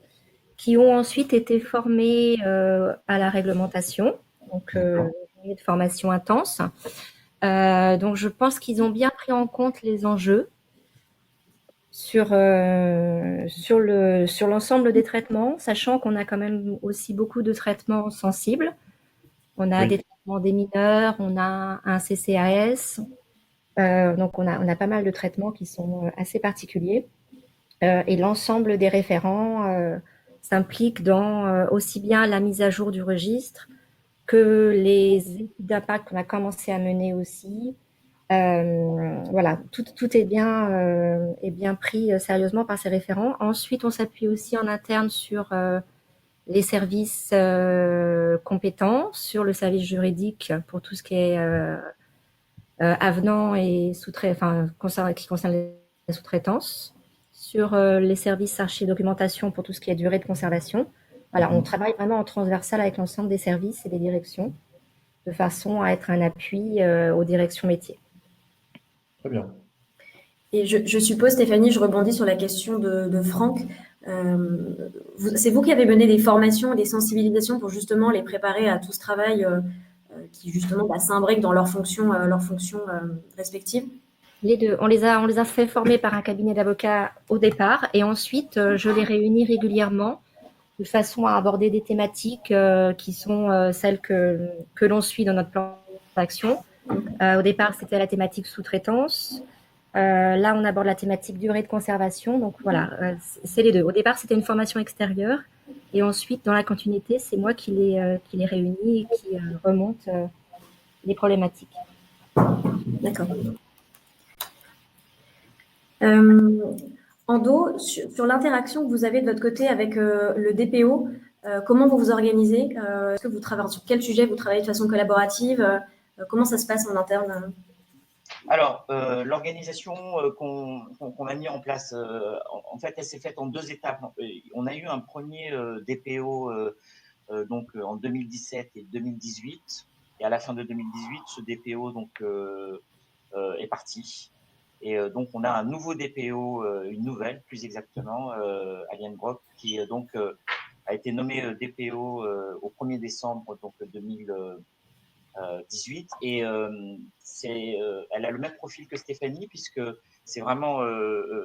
qui ont ensuite été formés à la réglementation, donc D'accord. une formation intense. Donc je pense qu'ils ont bien pris en compte les enjeux sur l'ensemble des traitements, sachant qu'on a quand même aussi beaucoup de traitements sensibles. On a Oui. des traitements des mineurs, on a un CCAS, donc on a pas mal de traitements qui sont assez particuliers. Et l'ensemble des référents s'impliquent dans aussi bien la mise à jour du registre que les études d'impact qu'on a commencé à mener aussi. Voilà, tout est bien pris sérieusement par ces référents. Ensuite, on s'appuie aussi en interne sur les services compétents, sur le service juridique pour tout ce qui est avenant et qui concerne les sous-traitances, sur les services archi-documentation pour tout ce qui est durée de conservation. Voilà, on travaille vraiment en transversal avec l'ensemble des services et des directions, de façon à être un appui aux directions métiers. Très bien. Et je suppose, Stéphanie, je rebondis sur la question de Franck. C'est vous qui avez mené des formations et des sensibilisations pour justement les préparer à tout ce travail qui justement s'imbrique dans leurs fonctions respectives? Les deux, on les a fait former par un cabinet d'avocats au départ, et ensuite je les réunis régulièrement de façon à aborder des thématiques qui sont celles que l'on suit dans notre plan d'action. Au départ, c'était la thématique sous-traitance. Là, on aborde la thématique durée de conservation. Donc voilà, c'est les deux. Au départ, c'était une formation extérieure, et ensuite, dans la continuité, c'est moi qui les réunis et qui remonte les problématiques. D'accord. Ando, sur l'interaction que vous avez de votre côté avec le DPO, comment vous vous organisez? Est-ce que vous travaillez sur quel sujet vous travaillez de façon collaborative? Comment ça se passe en interne? Alors, l'organisation qu'on a mis en place, en fait, elle s'est faite en 2 étapes. On a eu un premier DPO donc en 2017 et 2018, et à la fin de 2018, ce DPO donc est parti. Et donc, on a un nouveau DPO, une nouvelle, plus exactement, Aliane Brock, qui donc a été nommée DPO au 1er décembre donc 2018, et elle a le même profil que Stéphanie, puisque c'est vraiment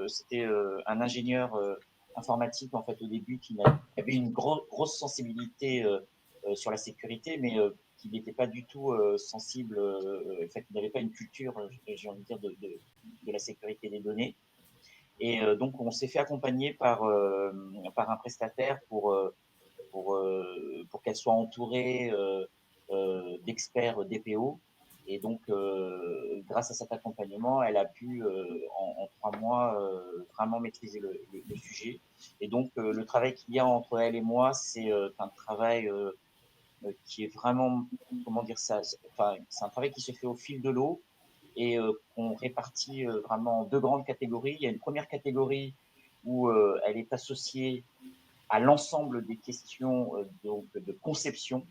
c'était un ingénieur informatique en fait au début qui avait une grosse sensibilité sur la sécurité, mais qui n'était pas du tout sensible, en fait, il n'avait pas une culture, j'ai envie de dire, de la sécurité des données. Et donc, on s'est fait accompagner par un prestataire pour qu'elle soit entourée d'experts DPO. Et donc, grâce à cet accompagnement, elle a pu, en 3 mois, vraiment maîtriser le sujet. Et donc, le travail qu'il y a entre elle et moi, c'est un travail qui est vraiment, comment dire ça, enfin, c'est un travail qui se fait au fil de l'eau, et qu'on répartit vraiment en 2 grandes catégories. Il y a une première catégorie où elle est associée à l'ensemble des questions donc de conception,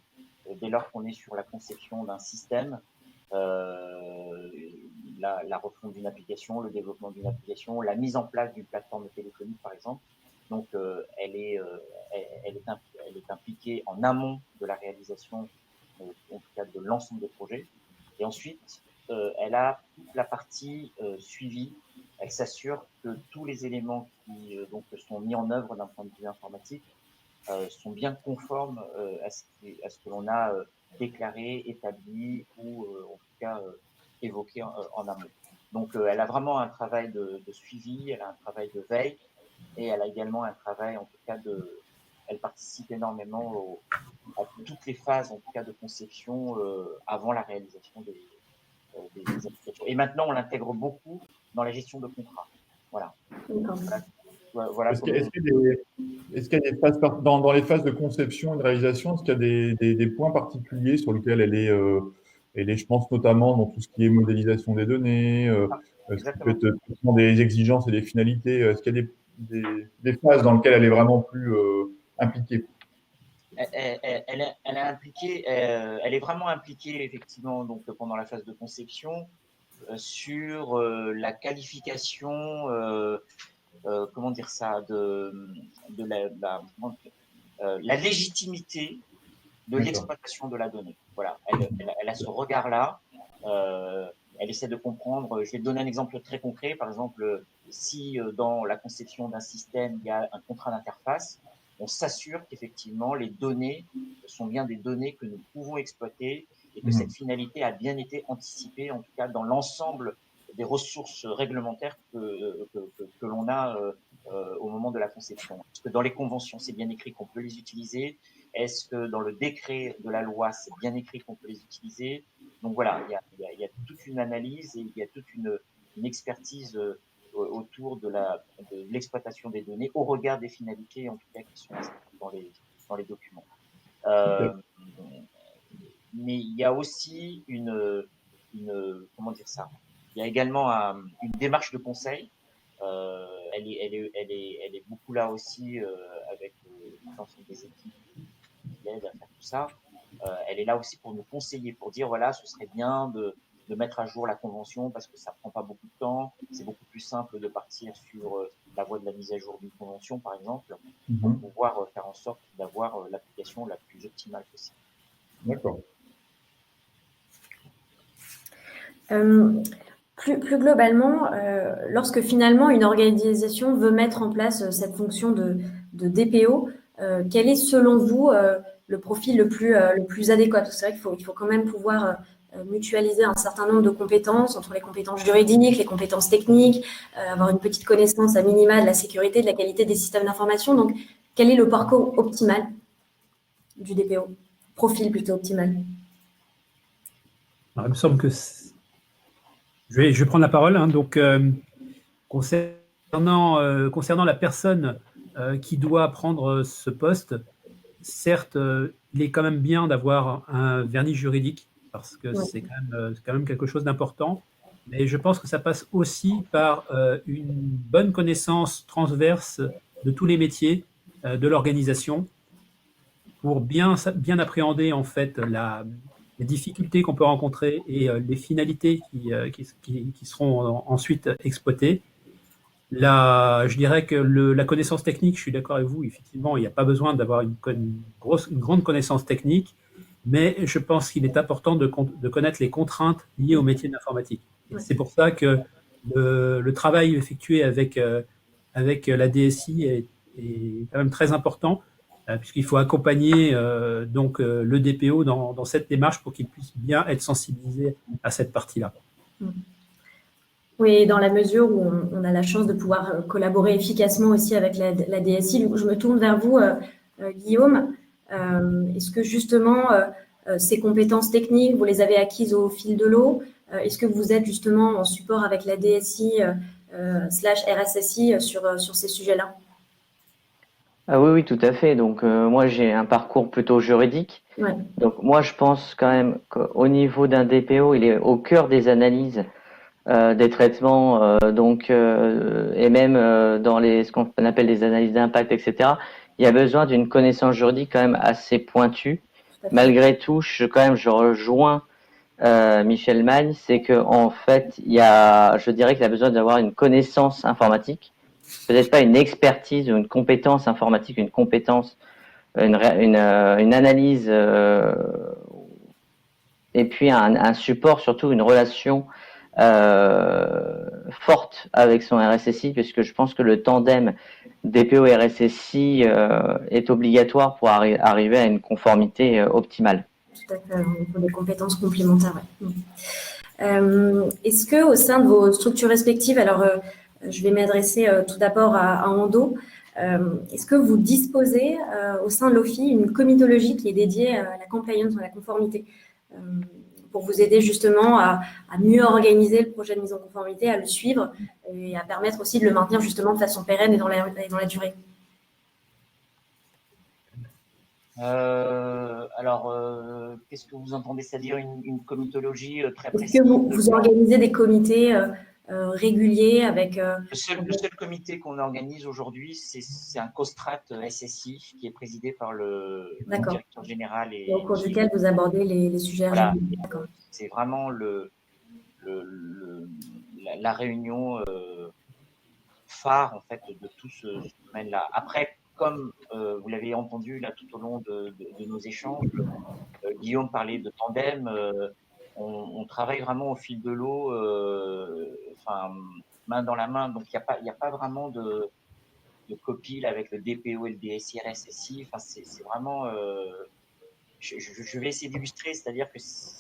dès lors qu'on est sur la conception d'un système, la refonte d'une application, le développement d'une application, la mise en place d'une plateforme téléphonique, par exemple. Donc, elle est impliquée en amont de la réalisation, en tout cas de l'ensemble des projets. Et ensuite, elle a toute la partie suivi. elle s'assure que tous les éléments qui donc sont mis en œuvre d'un point de vue informatique sont bien conformes à ce que l'on a déclaré, établi ou en tout cas évoqué en amont. Donc elle a vraiment un travail de suivi, elle a un travail de veille et elle a également un travail en tout cas elle participe énormément à toutes les phases en tout cas de conception avant la réalisation des applications. Et maintenant on l'intègre beaucoup dans la gestion de contrats. Voilà. Voilà Est-ce qu'il y a des phases dans les phases de conception et de réalisation, est-ce qu'il y a des points particuliers sur lesquels elle est, je pense notamment dans tout ce qui est modélisation des données, ce qui peut exactement. être des exigences et des finalités. Est-ce qu'il y a des phases dans lesquelles elle est vraiment plus impliquée? Elle est impliquée, elle est vraiment impliquée effectivement donc pendant la phase de conception sur la qualification, comment dire ça, de la légitimité de D'accord. l'exploitation de la donnée. Voilà, elle a ce regard-là. Elle essaie de comprendre. Je vais te donner un exemple très concret. Par exemple, si dans la conception d'un système, il y a un contrat d'interface, on s'assure qu'effectivement les données sont bien des données que nous pouvons exploiter et que cette finalité a bien été anticipée, en tout cas dans l'ensemble des ressources réglementaires que l'on a au moment de la conception. Parce que dans les conventions, c'est bien écrit qu'on peut les utiliser. Est-ce que dans le décret de la loi, c'est bien écrit qu'on peut les utiliser? Donc voilà, il y a toute une analyse et il y a toute une expertise autour de l'exploitation des données au regard des finalités, en tout cas, qui sont inscrites dans les documents. Mais il y a aussi comment dire ça? Il y a également une démarche de conseil. Elle est beaucoup là aussi avec l'ensemble des équipes qui aident à faire tout ça. Elle est là aussi pour nous conseiller, pour dire voilà, ce serait bien de mettre à jour la convention parce que ça prend pas beaucoup de temps. C'est beaucoup plus simple de partir sur la voie de la mise à jour d'une convention, par exemple, pour pouvoir faire en sorte d'avoir l'application la plus optimale possible. D'accord. Plus globalement, lorsque finalement une organisation veut mettre en place cette fonction de DPO, quel est selon vous le profil le plus adéquat? C'est vrai qu'il faut quand même pouvoir mutualiser un certain nombre de compétences entre les compétences juridiques, les compétences techniques, avoir une petite connaissance à minima de la sécurité, de la qualité des systèmes d'information. Donc, quel est le parcours optimal du DPO? Profil plutôt optimal. Alors, il me semble que je vais prendre la parole. Hein. Donc, concernant la personne qui doit prendre ce poste, certes, il est quand même bien d'avoir un vernis juridique parce que c'est quand même quelque chose d'important. Mais je pense que ça passe aussi par une bonne connaissance transverse de tous les métiers de l'organisation pour bien appréhender en fait les difficultés qu'on peut rencontrer et les finalités qui seront ensuite exploitées. Je dirais que la connaissance technique, je suis d'accord avec vous, effectivement, il n'y a pas besoin d'avoir une grande connaissance technique, mais je pense qu'il est important de connaître les contraintes liées au métier de l'informatique. C'est pour ça que le travail effectué avec la DSI est quand même très important, puisqu'il faut accompagner donc le DPO dans cette démarche pour qu'il puisse bien être sensibilisé à cette partie-là. Oui, dans la mesure où on a la chance de pouvoir collaborer efficacement aussi avec la DSI. Je me tourne vers vous, Guillaume. Est-ce que justement, ces compétences techniques, vous les avez acquises au fil de l'eau? Est-ce que vous êtes justement en support avec la DSI / RSSI sur ces sujets-là? Ah oui, tout à fait. Donc, moi, j'ai un parcours plutôt juridique. Ouais. Donc, moi, je pense quand même qu'au niveau d'un DPO, il est au cœur des analyses des traitements, et même dans ce qu'on appelle les analyses d'impact, etc. Il y a besoin d'une connaissance juridique quand même assez pointue. Malgré tout, je rejoins Michel Magne, c'est que en fait, je dirais qu'il a besoin d'avoir une connaissance informatique, peut-être pas une expertise ou une compétence informatique, une compétence, une analyse, et puis un support, surtout une relation forte avec son RSSI, puisque je pense que le tandem DPO et RSSI est obligatoire pour arriver à une conformité optimale. Tout à fait, pour des compétences complémentaires. Ouais. Est-ce que au sein de vos structures respectives, alors je vais m'adresser tout d'abord à Ando, est-ce que vous disposez au sein de l'OFI une comitologie qui est dédiée à la compliance, à la conformité, pour vous aider justement à mieux organiser le projet de mise en conformité, à le suivre et à permettre aussi de le maintenir justement de façon pérenne et dans la durée? Alors, qu'est-ce que vous entendez? C'est-à-dire une comitologie très précise? Est-ce que vous organisez des comités réguliers avec… Le seul comité qu'on organise aujourd'hui, c'est un COSTRAT SSI qui est présidé par le directeur général. Et au cours duquel vous abordez les sujets voilà, D'accord. C'est vraiment la réunion phare en fait de tout ce domaine-là. Après, comme vous l'avez entendu là tout au long de nos échanges, Guillaume parlait de tandem. On travaille vraiment au fil de l'eau, main dans la main. Donc il n'y a pas vraiment de copil avec le DPO et le DSI RSSI. Enfin, c'est vraiment. Je vais essayer d'illustrer, c'est-à-dire que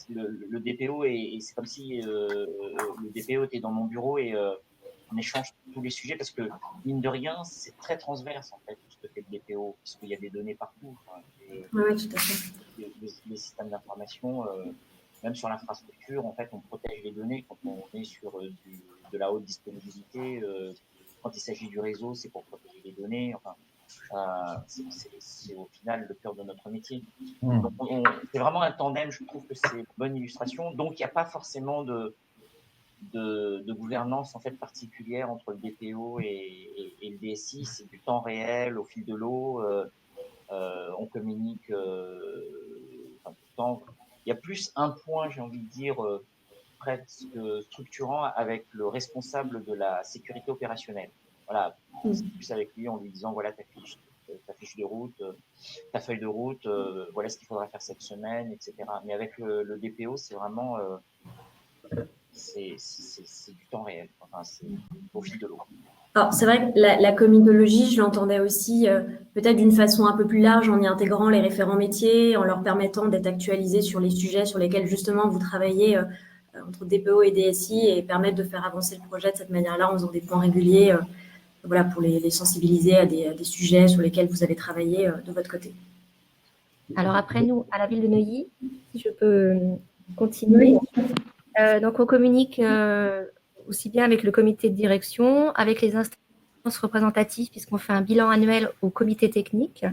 le DPO c'est comme si le DPO était dans mon bureau et on échange tous les sujets parce que, mine de rien, c'est très transverse, en fait, tout ce que fait le DPO, puisqu'il y a des données partout. Oui, tout à fait. Les systèmes d'information, même sur l'infrastructure, en fait, on protège les données quand on est sur de la haute disponibilité. Quand il s'agit du réseau, c'est pour protéger les données. Enfin, c'est au final le cœur de notre métier. Donc, c'est vraiment un tandem, je trouve que c'est une bonne illustration. Donc, il n'y a pas forcément de gouvernance en fait particulière entre le DPO et le DSI, c'est du temps réel, au fil de l'eau, on communique tout le temps. Il y a plus un point, j'ai envie de dire, presque structurant avec le responsable de la sécurité opérationnelle. Voilà, c'est plus avec lui en lui disant voilà ta fiche de route, ta feuille de route, voilà ce qu'il faudra faire cette semaine, etc. Mais avec le DPO, c'est vraiment c'est du temps réel. Enfin, c'est au fil de l'eau. Alors, c'est vrai que la comitologie, je l'entendais aussi peut-être d'une façon un peu plus large en y intégrant les référents métiers, en leur permettant d'être actualisés sur les sujets sur lesquels justement vous travaillez entre DPO et DSI et permettre de faire avancer le projet de cette manière-là en faisant des points réguliers voilà, pour les sensibiliser à des sujets sur lesquels vous avez travaillé de votre côté. Alors après, nous, à la ville de Neuilly, si je peux continuer, donc on communique aussi bien avec le comité de direction, avec les instances représentatives, puisqu'on fait un bilan annuel au comité technique.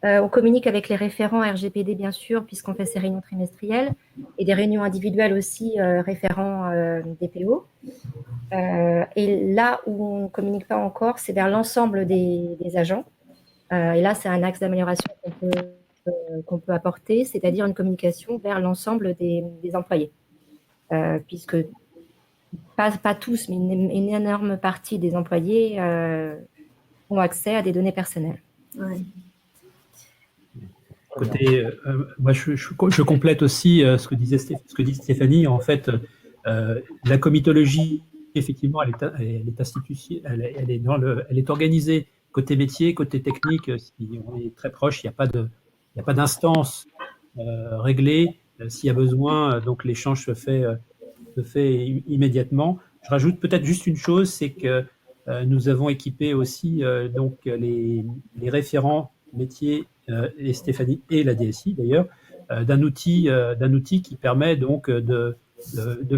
On communique avec les référents RGPD, bien sûr, puisqu'on fait ces réunions trimestrielles, et des réunions individuelles aussi, référents DPO. Et là où on ne communique pas encore, c'est vers l'ensemble des agents. Et là, c'est un axe d'amélioration qu'on peut apporter, c'est-à-dire une communication vers l'ensemble des employés. Puisque pas tous, mais une énorme partie des employés ont accès à des données personnelles. Ouais. Côté, moi, je complète aussi ce que dit Stéphanie. En fait, la comitologie, effectivement, elle est organisée côté métier, côté technique. Si on est très proche, il n'y a pas d'instance réglée. S'il y a besoin, donc l'échange se fait immédiatement. Je rajoute peut-être juste une chose, c'est que nous avons équipé aussi donc les référents métiers et Stéphanie et la DSI d'ailleurs d'un outil qui permet donc de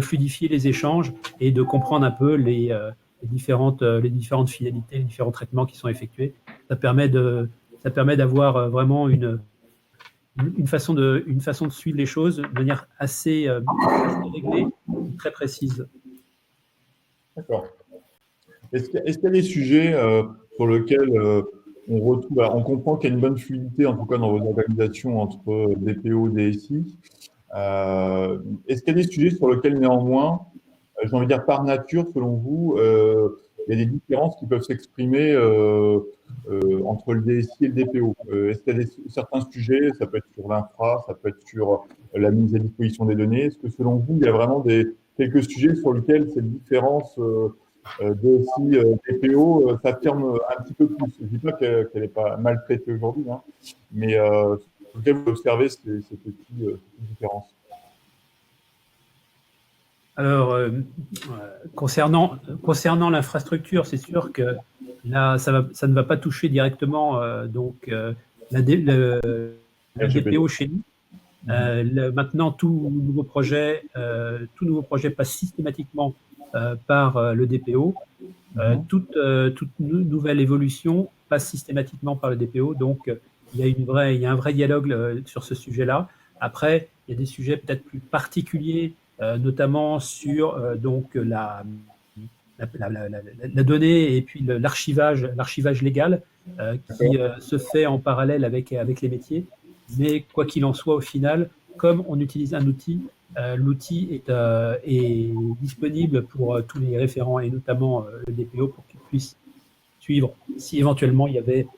fluidifier les échanges et de comprendre un peu les différentes finalités, les différents traitements qui sont effectués. Ça permet d'avoir vraiment une façon de suivre les choses de manière assez réglée, très précise. D'accord. Est-ce qu'il y a des sujets sur lesquels on retrouve, on comprend qu'il y a une bonne fluidité, en tout cas dans vos organisations entre DPO et DSI. Est-ce qu'il y a des sujets sur lesquels néanmoins, j'ai envie de dire par nature, selon vous, il y a des différences qui peuvent s'exprimer entre le DSI et le DPO? Est-ce qu'il y a certains sujets, ça peut être sur l'infra, ça peut être sur la mise à disposition des données, est-ce que selon vous, il y a vraiment des quelques sujets sur lesquels cette différence DSI, DPO s'affirme un petit peu plus. Je ne dis pas qu'elle n'est pas maltraitée aujourd'hui, hein, mais sur lequel vous observez ces petites différences. Alors, concernant l'infrastructure, c'est sûr que là, ça ne va pas toucher directement la DPO chez nous. Maintenant, tout nouveau projet passe systématiquement par le DPO. Toute nouvelle évolution passe systématiquement par le DPO. Donc, il y a un vrai dialogue sur ce sujet-là. Après, il y a des sujets peut-être plus particuliers, notamment sur la donnée et puis l'archivage légal qui se fait en parallèle avec les métiers. Mais quoi qu'il en soit, au final, comme on utilise un outil, l'outil est disponible pour tous les référents et notamment le DPO pour qu'ils puissent suivre si éventuellement il y avait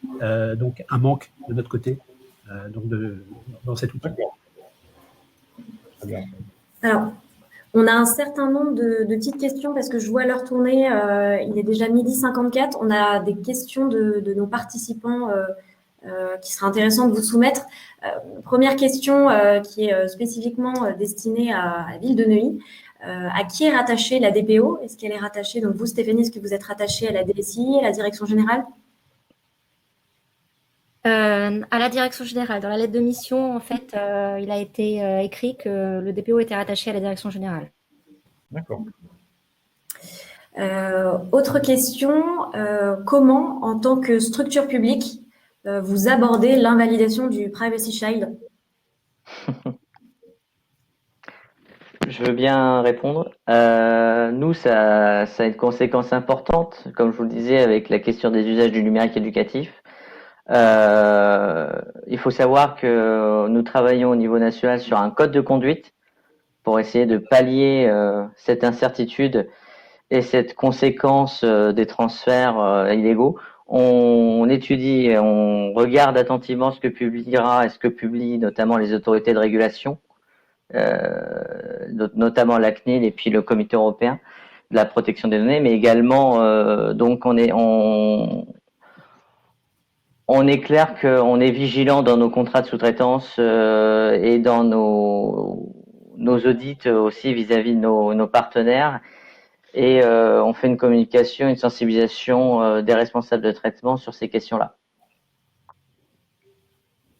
donc un manque de notre côté dans cet outil. Très bien. Alors, on a un certain nombre de petites questions parce que je vois l'heure tourner. Il est déjà 12h54. On a des questions de nos participants qui sera intéressant de vous soumettre. Première question qui est spécifiquement destinée à la ville de Neuilly. À qui est rattachée la DPO? Est-ce qu'elle est rattachée, donc vous Stéphanie, est-ce que vous êtes rattachée à la DSI, à la direction générale? À la direction générale. Dans la lettre de mission, en fait, il a été écrit que le DPO était rattaché à la direction générale. D'accord. Autre question, comment, en tant que structure publique, vous abordez l'invalidation du Privacy Shield? Je veux bien répondre. Nous, ça a une conséquence importante, comme je vous le disais, avec la question des usages du numérique éducatif. Il faut savoir que nous travaillons au niveau national sur un code de conduite pour essayer de pallier cette incertitude et cette conséquence des transferts illégaux. On étudie, on regarde attentivement ce que publiera et ce que publient notamment les autorités de régulation, notamment la CNIL et puis le Comité européen de la protection des données, mais également donc on est clair qu'on est vigilant dans nos contrats de sous-traitance et dans nos audits aussi vis-à-vis de nos partenaires. Et on fait une communication, une sensibilisation des responsables de traitement sur ces questions-là.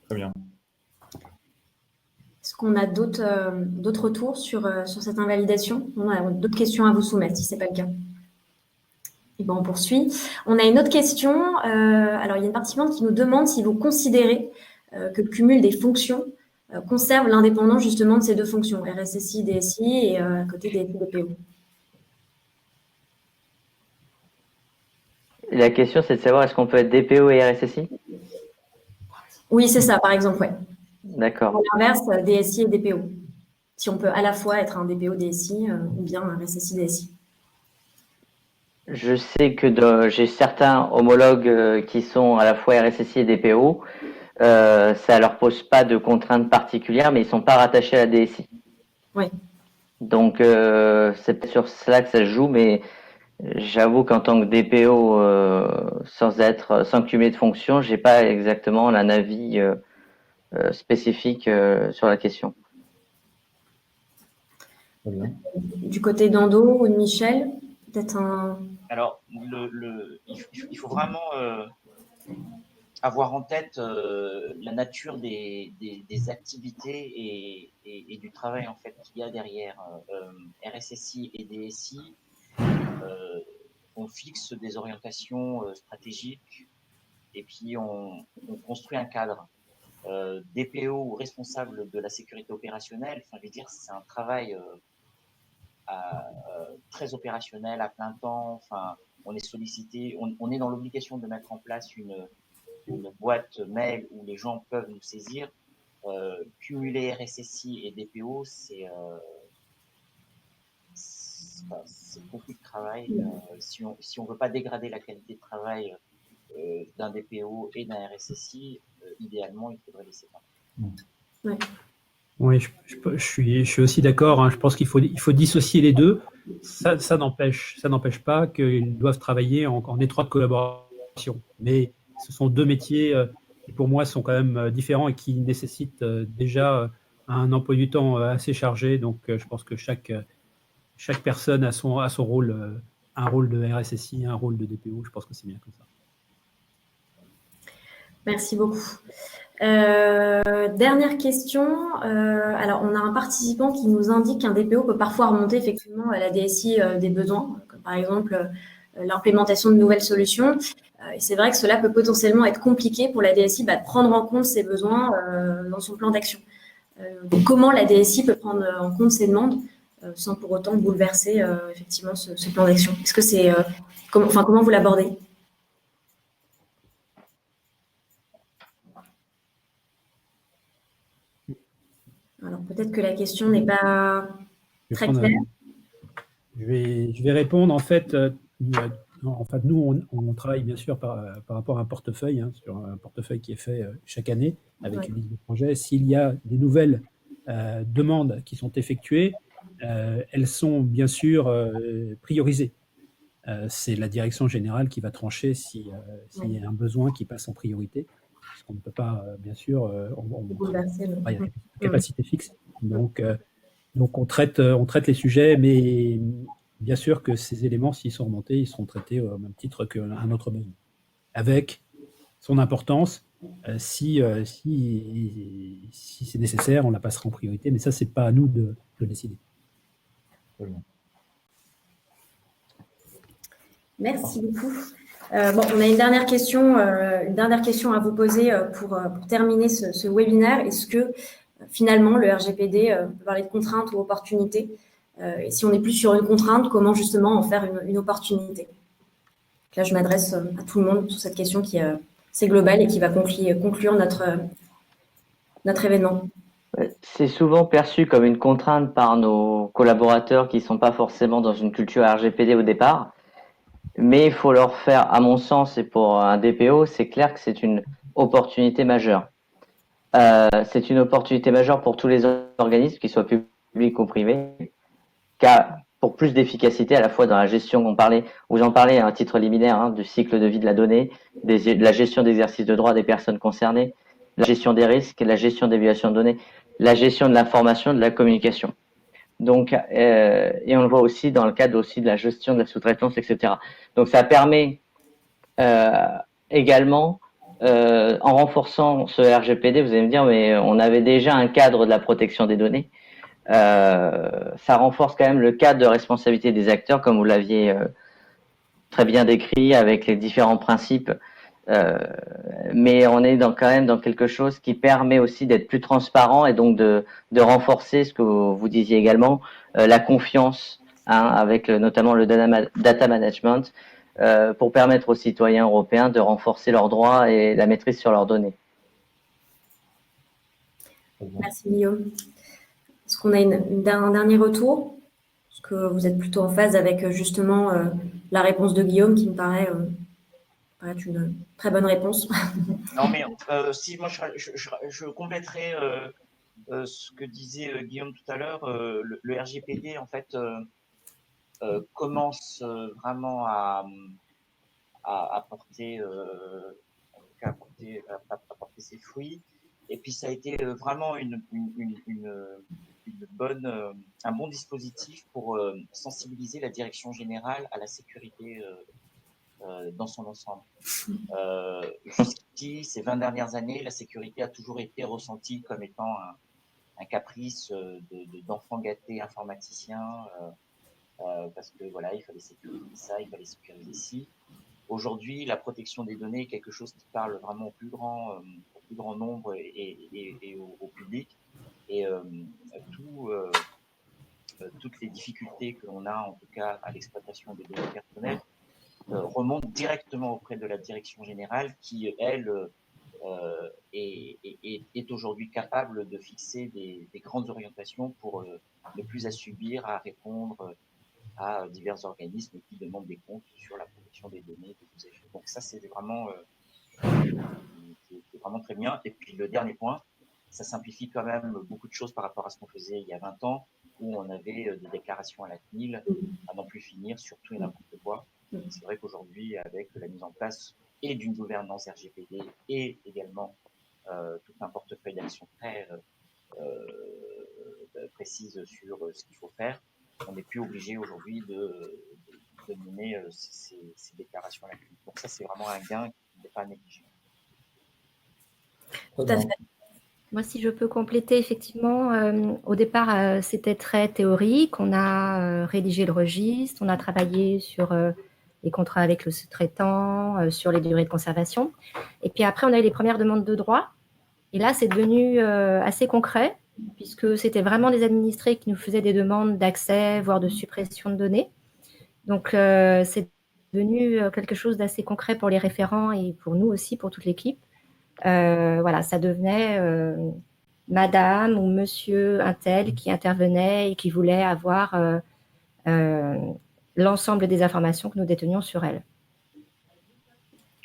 Très bien. Est-ce qu'on a d'autres retours sur cette invalidation? On a d'autres questions à vous soumettre, si ce n'est pas le cas. Et ben on poursuit. On a une autre question. Alors, il y a une participante qui nous demande si vous considérez que le cumul des fonctions conserve l'indépendance justement de ces deux fonctions, RSSI, DSI et à côté des DPO. La question, c'est de savoir est-ce qu'on peut être DPO et RSSI? Oui, c'est ça, par exemple, ouais. D'accord. À l'inverse, DSI et DPO. Si on peut à la fois être un DPO DSI ou bien un RSSI DSI. Je sais que j'ai certains homologues qui sont à la fois RSSI et DPO. Ça leur pose pas de contraintes particulières, mais ils sont pas rattachés à la DSI. Oui. Donc c'est peut-être sur cela que ça se joue, mais j'avoue qu'en tant que DPO, sans cumuler de fonctions, j'ai pas exactement un avis spécifique sur la question. Très bien. Du côté d'Ando ou de Michel, peut-être un... Alors, il faut vraiment avoir en tête la nature des activités et du travail en fait qu'il y a derrière. RSSI et DSI, on fixe des orientations stratégiques et puis on construit un cadre. DPO ou responsable de la sécurité opérationnelle, enfin, je veux dire, c'est un travail très opérationnel à plein temps. Enfin, on est sollicité, on est dans l'obligation de mettre en place une boîte mail où les gens peuvent nous saisir. Cumuler RSSI et DPO, c'est beaucoup de travail. Si on veut pas dégrader la qualité de travail d'un DPO et d'un RSSI, idéalement, il faudrait laisser pas. Ouais. Oui, je suis aussi d'accord, hein. Je pense il faut dissocier les deux. Ça n'empêche pas qu'ils doivent travailler en étroite collaboration. Mais ce sont deux métiers qui, pour moi, sont quand même différents et qui nécessitent déjà un emploi du temps assez chargé. Donc, je pense que chaque personne a son rôle, un rôle de RSSI, un rôle de DPO. Je pense que c'est bien comme ça. Merci beaucoup. Dernière question. Alors, on a un participant qui nous indique qu'un DPO peut parfois remonter effectivement à la DSI des besoins, comme par exemple l'implémentation de nouvelles solutions. Et c'est vrai que cela peut potentiellement être compliqué pour la DSI de prendre en compte ces besoins dans son plan d'action. Donc, comment la DSI peut prendre en compte ces demandes sans pour autant bouleverser effectivement ce plan d'action? Est-ce que c'est comment vous l'abordez? Alors peut-être que la question n'est pas très claire. Je vais répondre. En fait, nous, on travaille bien sûr par rapport à un portefeuille, hein, sur un portefeuille qui est fait chaque année avec Ouais. une liste de projets. S'il y a des nouvelles demandes qui sont effectuées, elles sont bien sûr priorisées. C'est la direction générale qui va trancher s'il y a un besoin qui passe en priorité, parce qu'on ne peut pas, bien sûr, Bouleverser, non. travaille avec une capacité fixe. Donc on traite les sujets, mais bien sûr que ces éléments, s'ils sont remontés, ils seront traités au même titre qu'un autre besoin, avec son importance. Si c'est nécessaire, on la passera en priorité, mais ça, c'est pas à nous de décider. Très bien. Merci beaucoup. On a une dernière question à vous poser pour terminer ce webinaire. Est-ce que finalement le RGPD peut parler de contraintes ou opportunités? Et si on est plus sur une contrainte, comment justement en faire une opportunité? Là, je m'adresse à tout le monde sur cette question qui est assez globale et qui va conclure notre événement. C'est souvent perçu comme une contrainte par nos collaborateurs qui ne sont pas forcément dans une culture RGPD au départ. Mais il faut leur faire, à mon sens, et pour un DPO, c'est clair que c'est une opportunité majeure. C'est une opportunité majeure pour tous les organismes, qu'ils soient publics ou privés, car pour plus d'efficacité à la fois dans la gestion vous en parlez à un titre liminaire, hein, du cycle de vie de la donnée, de la gestion d'exercice de droit des personnes concernées, la gestion des risques, la gestion des violations de données, la gestion de l'information, de la communication. Donc, et on le voit aussi dans le cadre aussi de la gestion de la sous-traitance, etc. Donc, ça permet également, en renforçant ce RGPD, vous allez me dire, mais on avait déjà un cadre de la protection des données. Ça renforce quand même le cadre de responsabilité des acteurs, comme vous l'aviez très bien décrit, avec les différents principes. Mais on est quand même dans quelque chose qui permet aussi d'être plus transparent et donc de renforcer ce que vous disiez également, la confiance, hein, avec notamment le data management, pour permettre aux citoyens européens de renforcer leurs droits et la maîtrise sur leurs données. Merci Guillaume. Est-ce qu'on a un dernier retour? Est-ce que vous êtes plutôt en phase avec justement la réponse de Guillaume qui me paraît une très bonne réponse? Non, mais si, moi, je compléterai ce que disait Guillaume tout à l'heure. Le RGPD, en fait, commence vraiment à porter, en tout cas, à porter ses fruits. Et puis, ça a été vraiment un bon dispositif pour sensibiliser la direction générale à la sécurité dans son ensemble. Jusqu'ici, ces 20 dernières années, la sécurité a toujours été ressentie comme étant un caprice d'enfants gâtés informaticiens, parce que voilà, il fallait sécuriser ça, il fallait sécuriser ci. Aujourd'hui, la protection des données est quelque chose qui parle vraiment au plus grand nombre et au public. Et toutes les difficultés que l'on a, en tout cas, à l'exploitation des données personnelles, remontent directement auprès de la direction générale qui, elle, est aujourd'hui capable de fixer des grandes orientations pour ne plus subir à répondre à divers organismes qui demandent des comptes sur la protection des données des usagers. Donc ça, c'est vraiment très bien. Et puis le dernier point, ça simplifie quand même beaucoup de choses par rapport à ce qu'on faisait il y a 20 ans, où on avait des déclarations à la CNIL à n'en plus finir sur tout et n'importe quoi. C'est vrai qu'aujourd'hui, avec la mise en place et d'une gouvernance RGPD et également tout un portefeuille d'actions très précise sur ce qu'il faut faire, on n'est plus obligé aujourd'hui de mener ces déclarations à la CNIL. Donc ça, c'est vraiment un gain qui n'est pas négligé. Tout à fait. Moi, si je peux compléter, effectivement, au départ, c'était très théorique. On a rédigé le registre, on a travaillé sur les contrats avec le sous-traitant, sur les durées de conservation. Et puis après, on a eu les premières demandes de droit. Et là, c'est devenu assez concret, puisque c'était vraiment des administrés qui nous faisaient des demandes d'accès, voire de suppression de données. Donc, c'est devenu quelque chose d'assez concret pour les référents et pour nous aussi, pour toute l'équipe. Voilà, ça devenait madame ou monsieur un tel qui intervenait et qui voulait avoir l'ensemble des informations que nous détenions sur elle.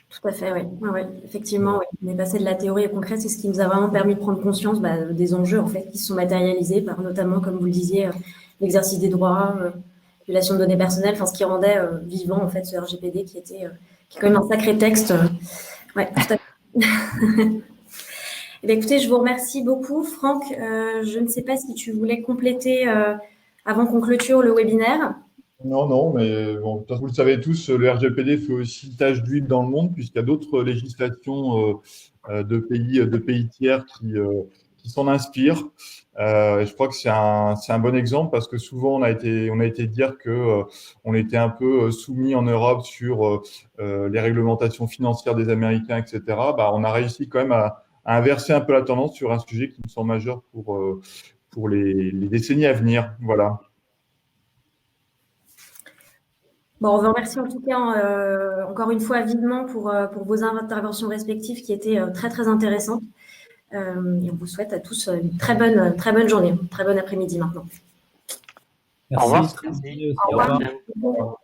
Tout à fait, oui. Ouais, effectivement, oui. On est passé de la théorie au concret, c'est ce qui nous a vraiment permis de prendre conscience des enjeux en fait, qui se sont matérialisés par notamment, comme vous le disiez, l'exercice des droits, violation de données personnelles, enfin ce qui rendait vivant en fait ce RGPD qui est quand même un sacré texte. Ouais, tout à fait. Eh bien, écoutez, je vous remercie beaucoup. Franck, je ne sais pas si tu voulais compléter avant qu'on clôture le webinaire. Non, mais bon, de toute façon, vous le savez tous, le RGPD fait aussi tache d'huile dans le monde, puisqu'il y a d'autres législations de pays tiers qui s'en inspirent. Et je crois que c'est un bon exemple parce que souvent on a été dire que on était un peu soumis en Europe sur les réglementations financières des Américains, etc. Bah, on a réussi quand même à inverser un peu la tendance sur un sujet qui me semble majeur pour les décennies à venir. Voilà. Bon, on vous remercie en tout cas encore une fois vivement pour vos interventions respectives qui étaient très très intéressantes. Et on vous souhaite à tous une très bonne journée, un très bon après-midi maintenant. Merci. Au revoir. Très bien. Au revoir. Au revoir.